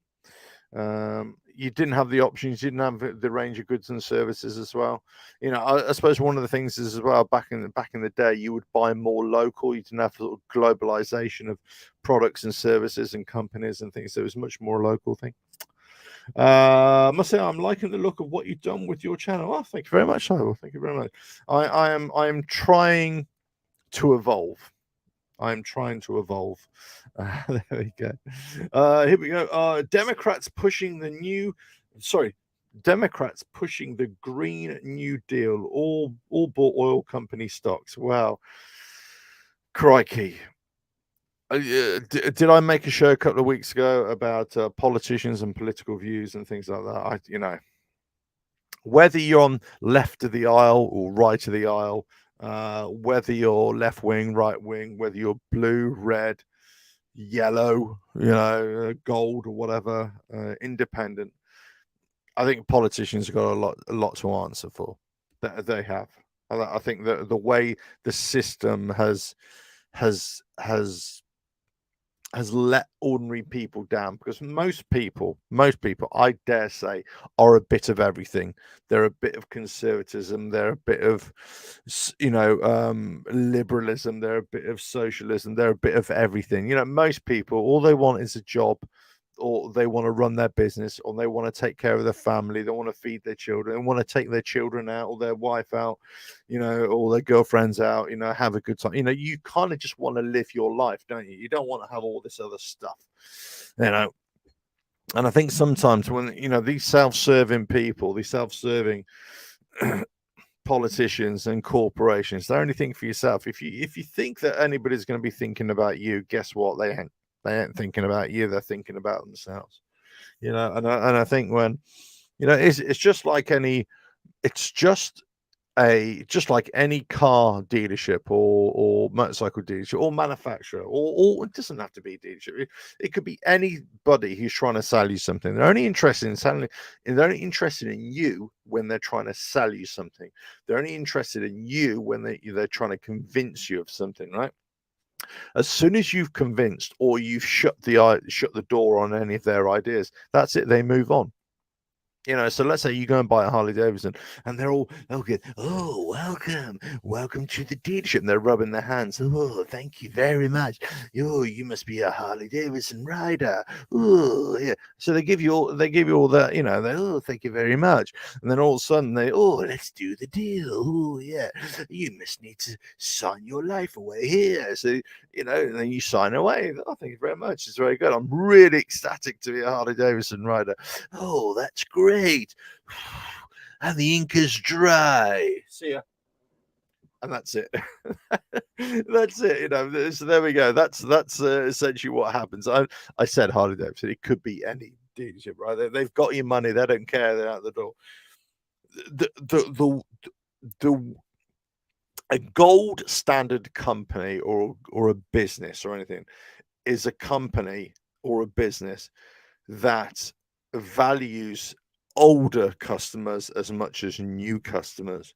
You didn't have the options, you didn't have the range of goods and services as well. I suppose one of the things is as well, back in the day, you would buy more local. You didn't have sort of globalization of products and services and companies and things. So it was much more a local thing. I must say, I'm liking the look of what you've done with your channel. Oh, thank you very much, Simon. Thank you very much. I am trying to evolve. I'm trying to evolve. There we go. Here we go. Democrats pushing the Green New Deal. All bought oil company stocks. Wow. Crikey. Did I make a show a couple of weeks ago about politicians and political views and things like that? Whether you're on left of the aisle or right of the aisle, whether you're left wing, right wing, whether you're blue, red, yellow, gold or whatever, independent, I think politicians have got a lot to answer for. They have. I think that the way the system has let ordinary people down, because most people, I dare say, are a bit of everything. They're a bit of conservatism, they're a bit of liberalism, they're a bit of socialism, they're a bit of everything. Most people, all they want is a job, they want to run their business, or they want to take care of their family, they want to feed their children, and want to take their children out, or their wife out, or their girlfriends out, have a good time. You kind of just want to live your life, don't you? You don't want to have all this other stuff, and I think sometimes when these self-serving people, these self-serving politicians and corporations, they only think for yourself. If you think that anybody's going to be thinking about you, guess what? They ain't thinking about you. They're thinking about themselves. And I think when it's just like any car dealership or motorcycle dealership or manufacturer, or it doesn't have to be a dealership. It could be anybody who's trying to sell you something. They're only interested in selling. They're only interested in you when they're trying to sell you something. They're only interested in you when they're trying to convince you of something, right? As soon as you've convinced, or you've shut the door on any of their ideas, that's it. They move on. So let's say you go and buy a Harley Davidson, and they're all good. Oh, welcome to the dealership. And they're rubbing their hands. Oh, thank you very much. Oh, you must be a Harley Davidson rider. Oh, yeah. So they give you all that. Oh, thank you very much. And then all of a sudden let's do the deal. Oh, yeah. You must need to sign your life away here. So and then you sign away. Oh, thank you very much. It's very good. I'm really ecstatic to be a Harley Davidson rider. Oh, that's great. And the ink is dry. See ya. And that's it. That's it. So there we go. That's essentially what happens. I said Harley Davidson. It could be any dealership, right? They've got your money. They don't care. They're out the door. A gold standard company or a business or anything is a company or a business that values older customers as much as new customers.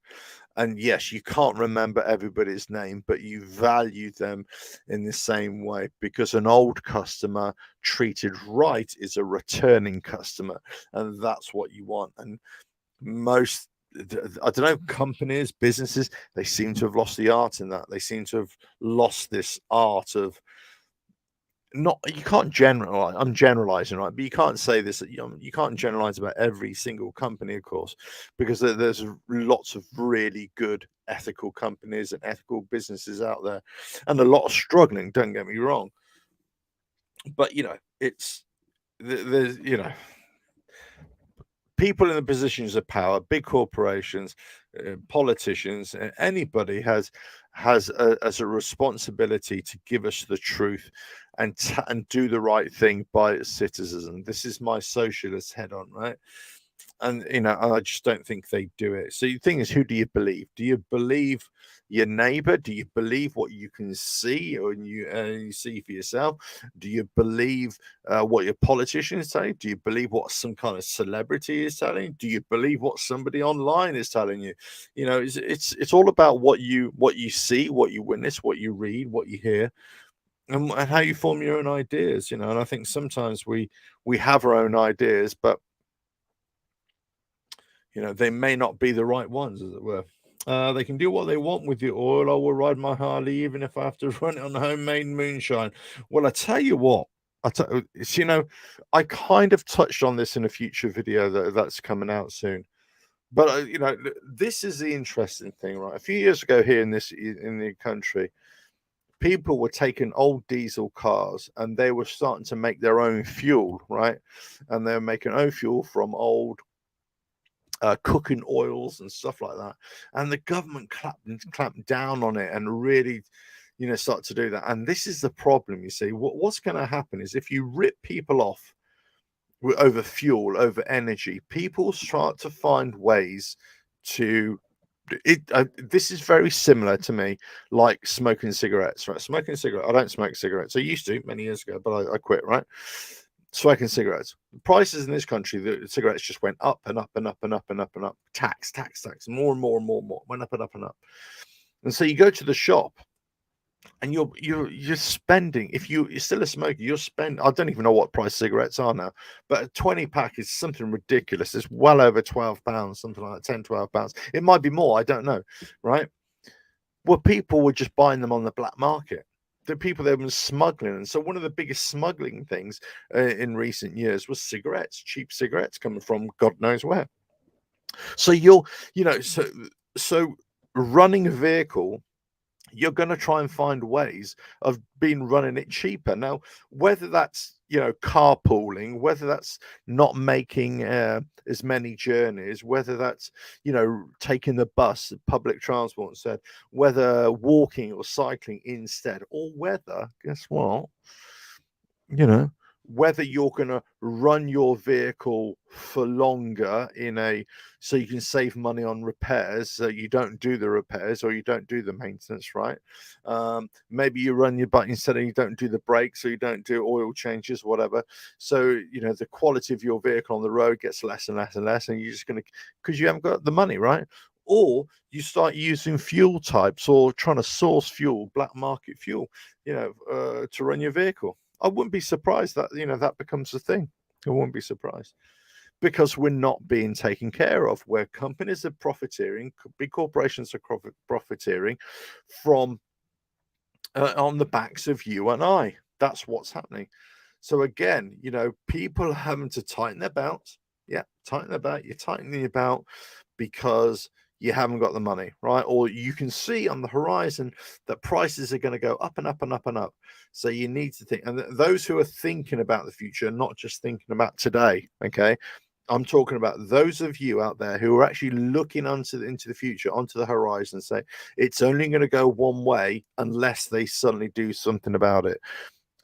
And yes, you can't remember everybody's name, but you value them in the same way, because an old customer treated right is a returning customer, and that's what you want. And most, I don't know, companies, businesses, they seem to have lost the art in that. They seem to have lost this art of, you can't generalize. I'm generalizing, right? But you can't say this. You can't generalize about every single company, of course, because there's lots of really good ethical companies and ethical businesses out there, and a lot of struggling. Don't get me wrong, but it's there's people in the positions of power, big corporations, politicians, anybody has as a responsibility to give us the truth and do the right thing by its citizens. And this is my socialist head on, right? And I just don't think they do it. So the thing is, who do you believe? Do you believe your neighbor? Do you believe what you can see, or you see for yourself? Do you believe what your politicians say? Do you believe what some kind of celebrity is telling? Do you believe what somebody online is telling you? It's all about what you see, what you witness, what you read, what you hear, and how you form your own ideas. And I think sometimes we have our own ideas, but they may not be the right ones, as it were. They can do what they want with the oil. I will ride my Harley even if I have to run it on homemade moonshine. Well, I tell you what, I kind of touched on this in a future video that's coming out soon. But this is the interesting thing, right? A few years ago here in the country, people were taking old diesel cars and they were starting to make their own fuel, right? And they're making own fuel from old cooking oils and stuff like that, and the government clamped down on it and really start to do that. And this is the problem, you see. What's going to happen is, if you rip people off over fuel, over energy, people start to find ways to this is very similar to me, like smoking cigarettes, right? Smoking cigarettes. I don't smoke cigarettes. I used to many years ago, but I quit, right? Smoking cigarettes. Prices in this country, the cigarettes just went up and up and up and up and up and up. Tax, more and more and more and more. Went up and up and up. And so you go to the shop, and you're spending. If you're still a smoker, you're spending. I don't even know what price cigarettes are now, but a 20 pack is something ridiculous. It's well over £12, something like that, £10-12. It might be more. I don't know, right? Well, people were just buying them on the black market. the people they've been smuggling. And so one of the biggest smuggling things in recent years was cigarettes, cheap cigarettes coming from God knows where. So so running a vehicle, you're going to try and find ways of running it cheaper. Now, whether that's carpooling, whether that's not making as many journeys, whether that's taking the bus, public transport instead, whether walking or cycling instead, or whether, guess what, whether you're going to run your vehicle for longer so you can save money on repairs, so you don't do the repairs or you don't do the maintenance, right? Maybe you run your bike instead, and you don't do the brakes, or you don't do oil changes, whatever. So the quality of your vehicle on the road gets less and less and less, and you're just going to, because you haven't got the money, right? Or you start using fuel types, or trying to source fuel, black market fuel, to run your vehicle. I wouldn't be surprised that that becomes a thing. I wouldn't be surprised, because we're not being taken care of. Where companies are profiteering, big corporations are profiteering from on the backs of you and I. That's what's happening. So again, people are having to tighten their belts. Yeah, tighten their belt. You're tightening your belt because you haven't got the money, right? Or you can see on the horizon that prices are going to go up and up and up and up. So you need to think, and those who are thinking about the future, not just thinking about today, okay? I'm talking about those of you out there who are actually looking into the future, onto the horizon, say it's only going to go one way unless they suddenly do something about it.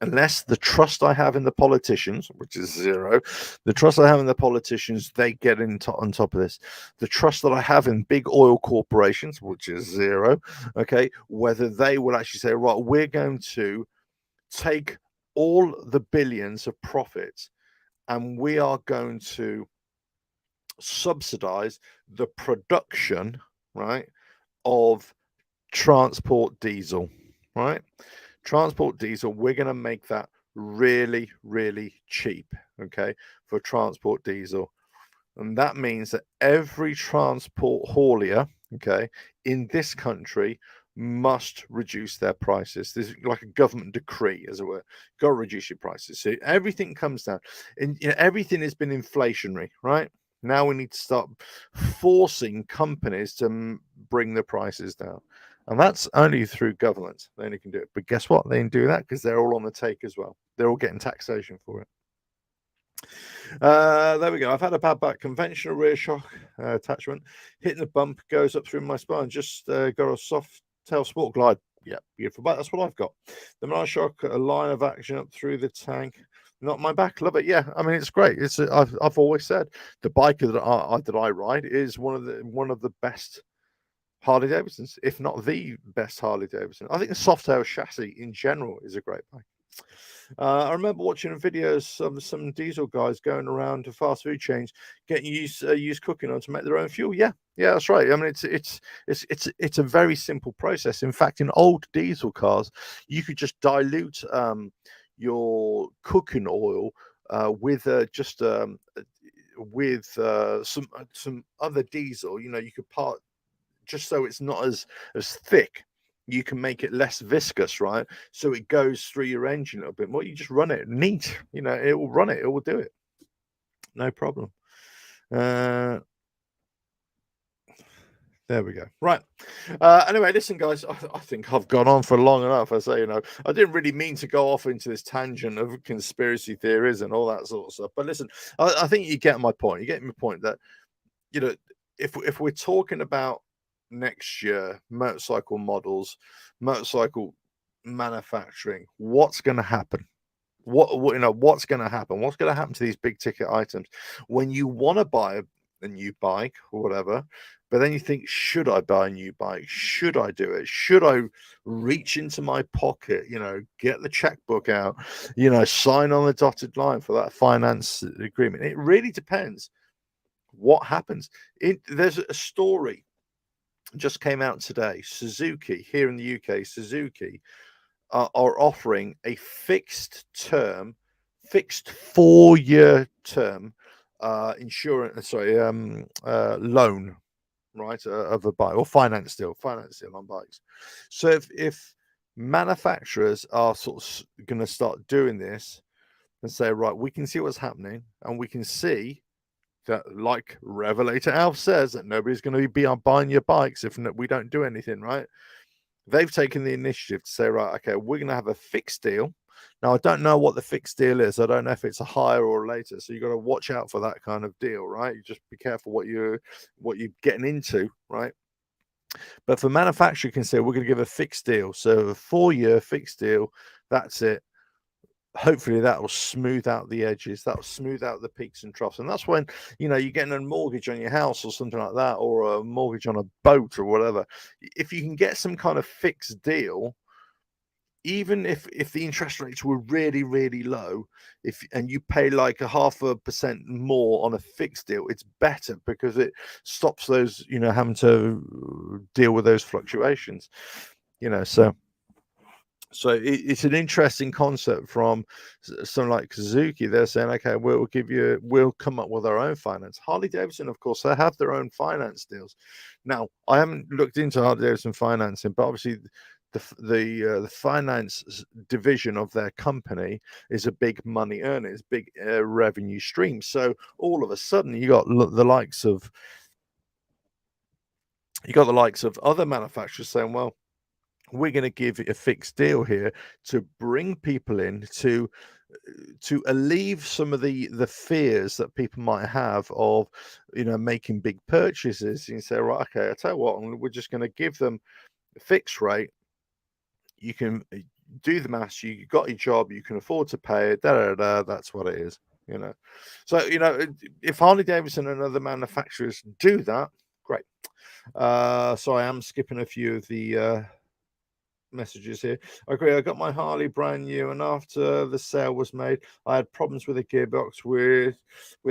Unless the trust I have in the politicians, which is zero, the trust I have in the politicians, they get on top of this. The trust that I have in big oil corporations, which is zero, okay, whether they will actually say, right, we're going to take all the billions of profits and we are going to subsidize the production, right, of transport diesel, right? Transport diesel, we're going to make that really, really cheap, okay, for transport diesel. And that means that every transport haulier, okay, in this country must reduce their prices. There's like a government decree, as it were. Got to reduce your prices. So everything comes down. And everything has been inflationary, right? Now we need to start forcing companies to bring the prices down. And that's only through government. They only can do it. But guess what? They can do that because they're all on the take as well. They're all getting taxation for it. There we go. I've had a bad back. Conventional rear shock attachment. Hitting the bump goes up through my spine. Just got a soft tail sport glide. Yeah, beautiful. But that's what I've got. The monoshock, a line of action up through the tank. Not my back. Love it. Yeah, I mean it's great. I've always said the bike that I ride is one of the best Harley Davidsons, if not the best Harley Davidson. I think the soft tail chassis in general is a great bike. I remember watching videos of some diesel guys going around to fast food chains getting used cooking oil to make their own fuel. Yeah, that's right. I mean, it's a very simple process. In fact, in old diesel cars, you could just dilute your cooking oil with some other diesel. You could part just so it's not as thick. You can make it less viscous, right? So it goes through your engine a little bit more. You just run it neat, it will run it, it will do it, no problem. There we go. Right. Anyway, listen, guys, I think I've gone on for long enough. I say, I didn't really mean to go off into this tangent of conspiracy theories and all that sort of stuff. But listen, I think you get my point. You get my point that, if we're talking about next year motorcycle models, motorcycle manufacturing, what's going to happen? What's going to happen? What's going to happen to these big ticket items when you want to buy a new bike or whatever, but then you think, should I buy a new bike? Should I do it? Should I reach into my pocket, get the checkbook out, sign on the dotted line for that finance agreement? It really depends what happens. There's a story just came out today. Suzuki here in the UK, Suzuki are offering a fixed 4-year term insurance, loan, right, of a bike, or finance deal on bikes. So if manufacturers are sort of going to start doing this and say, right, we can see what's happening, and we can see that, like Revelator Alf says, that nobody's going to be buying your bikes if we don't do anything, right? They've taken the initiative to say, right, okay, we're going to have a fixed deal. Now, I don't know what the fixed deal is. I don't know if it's a higher or later. So you got to watch out for that kind of deal, right? You just be careful what you're getting into, right? But for manufacturer, you can say we're going to give a fixed deal. So a 4-year fixed deal. That's it. Hopefully that will smooth out the edges, that will smooth out the peaks and troughs. And that's when, you're getting a mortgage on your house or something like that, or a mortgage on a boat or whatever. If you can get some kind of fixed deal, even if the interest rates were really, really low, and you pay like a 0.5% more on a fixed deal, it's better because it stops those, having to deal with those fluctuations. So it's an interesting concept from someone like Suzuki. They're saying, okay, we'll come up with our own finance. Harley Davidson, of course, they have their own finance deals. Now, I haven't looked into Harley Davidson financing, but obviously the finance division of their company is a big money earner, it's big revenue stream. So all of a sudden, you got the likes of other manufacturers saying, well, we're going to give a fixed deal here to bring people in to alleviate some of the fears that people might have of making big purchases. You say, right, okay, I tell you what, we're just going to give them a fixed rate. You can do the maths, you got your job, you can afford to pay it, that's what it is. So if Harley Davidson and other manufacturers do that, great. So I am skipping a few of the messages here. I agree. I got my Harley brand new, and after the sale was made, I had problems with the gearbox with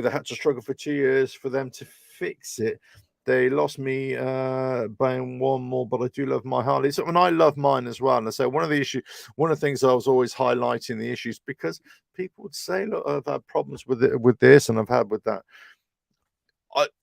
I had to struggle for 2 years for them to fix it. They lost me buying one more, but I do love my Harleys, and I love mine as well. And I say one of the things I was always highlighting the issues, because people would say, look, I've had problems with it, with this, and I've had with that.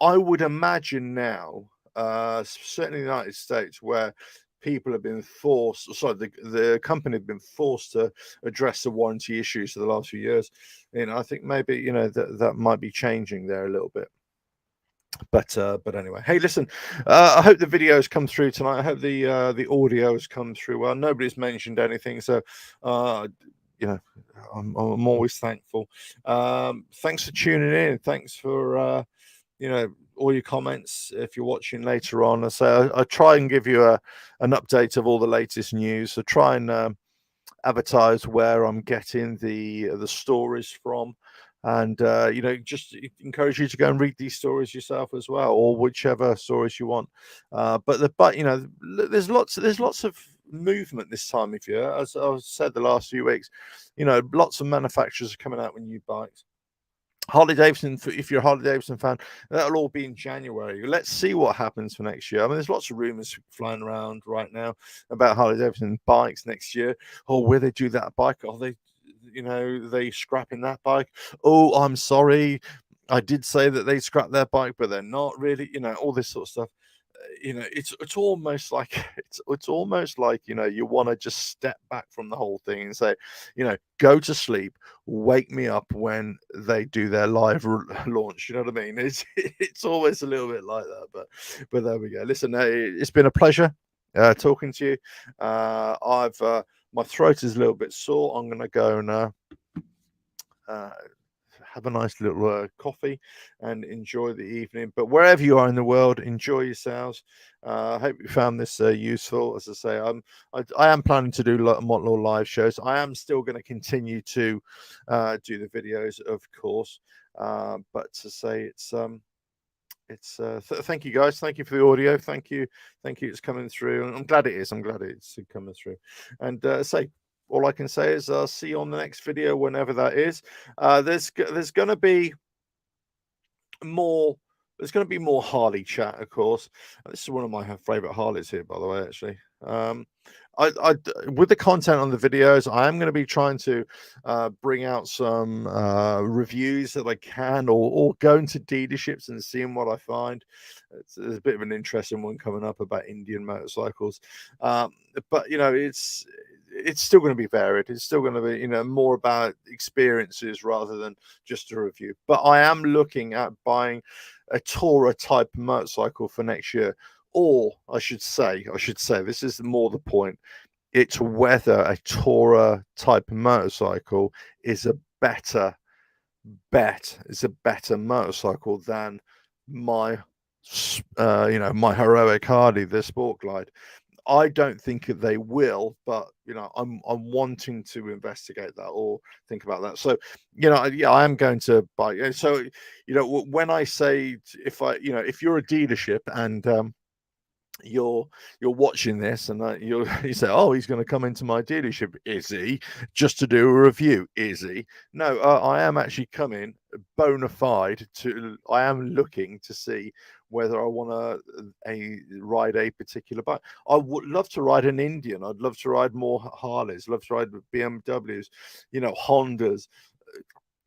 I would imagine now, certainly in the United States, where people have been forced, the company have been forced to address the warranty issues for the last few years. I think maybe that might be changing there a little bit. But anyway, hey, listen, I hope the videos come through tonight. I hope the audio has come through well. Nobody's mentioned anything, so I'm always thankful. Thanks for tuning in. Thanks for all your comments if you're watching later on. So I try and give you an update of all the latest news. So try and advertise where I'm getting the stories from, and just encourage you to go and read these stories yourself as well, or whichever stories you want. But there's lots of movement this time of year, as I've said the last few weeks. Lots of manufacturers are coming out with new bikes. Harley Davidson, if you're a Harley Davidson fan, that'll all be in January. Let's see what happens for next year. I mean, there's lots of rumors flying around right now about Harley Davidson bikes next year. Oh, will they do that bike? Are they scrapping that bike? Oh, I'm sorry, I did say that they scrapped their bike, but they're not really. All this sort of stuff. It's almost like you want to just step back from the whole thing and say, go to sleep, wake me up when they do their live launch. You know what I mean? It's always a little bit like that, but there we go. Listen, it's been a pleasure talking to you. My throat is a little bit sore. I'm gonna go and have a nice little coffee and enjoy the evening. But wherever you are in the world, enjoy yourselves. I hope you found this useful. As I say, I am planning to do more live shows. I am still going to continue to do the videos, of course. But to say thank you guys. Thank you for the audio. Thank you. It's coming through. I'm glad it is. I'm glad it's coming through. And all I can say is I'll see you on the next video, whenever that is. There's going to be more. There's going to be more Harley chat, of course. This is one of my favorite Harleys here, by the way. Actually, with the content on the videos, I am going to be trying to bring out some reviews that I can, or go into dealerships and seeing what I find. There's a bit of an interesting one coming up about Indian motorcycles, but it's still going to be varied. It's still going to be, you know, more about experiences rather than just a review. But I am looking at buying a tourer type motorcycle for next year, or I should say, this is more the point. It's whether a tourer type motorcycle is a better bet, is a better motorcycle than my my heroic Harley, the Sport Glide. I don't think they will, but you know, I'm wanting to investigate that or think about that. So, you know, yeah, I am going to buy. So, you know, when I say if you're a dealership and you're watching this and you say, oh, he's going to come into my dealership, is he, just to do a review, is he? No, I am actually coming bona fide to, I am looking to see whether I want to ride a particular bike. I would love to ride an Indian. I'd love to ride more Harleys, love to ride BMWs, you know, Hondas,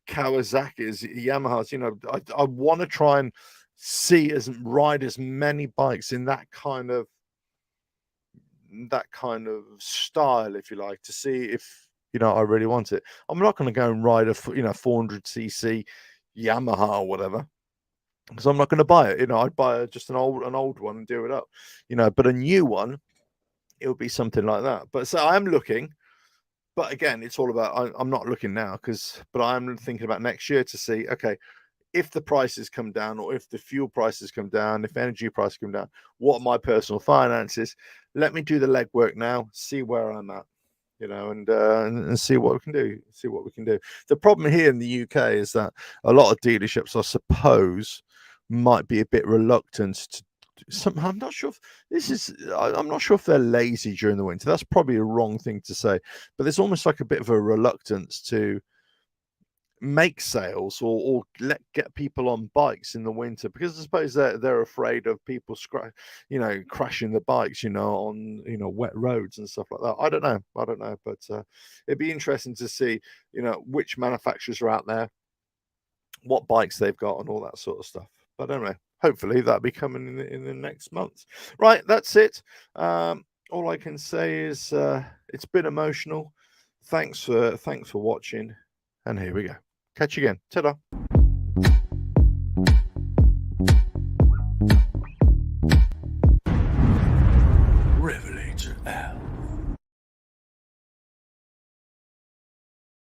Kawasaki's, Yamahas. You know, I want to try and ride as many bikes in that kind of style, if you like, to see if, you know, I really want it. I'm not going to go and ride a 400cc Yamaha or whatever, because I'm not going to buy it. You know, I'd buy just an old one and do it up, you know. But a new one, it would be something like that. But so I am looking. But again, it's all about, I'm not looking now but I'm thinking about next year to see, okay, if the prices come down, or if the fuel prices come down, if energy prices come down, what are my personal finances? Let me do the legwork now, see where I'm at, you know, and see what we can do. See what we can do. The problem here in the UK is that a lot of dealerships, I suppose, might be a bit reluctant to. I'm not sure if I'm not sure if they're lazy during the winter. That's probably a wrong thing to say, but there's almost like a bit of a reluctance to make sales or get people on bikes in the winter, because I suppose they're afraid of people crashing the bikes, you know, on, you know, wet roads and stuff like that. I don't know, but it'd be interesting to see, you know, which manufacturers are out there, what bikes they've got, and all that sort of stuff. But anyway, hopefully that'll be coming in the next month. Right, that's it. All I can say is it's been emotional. Thanks for watching, and here we go. Catch you again. Ta-da.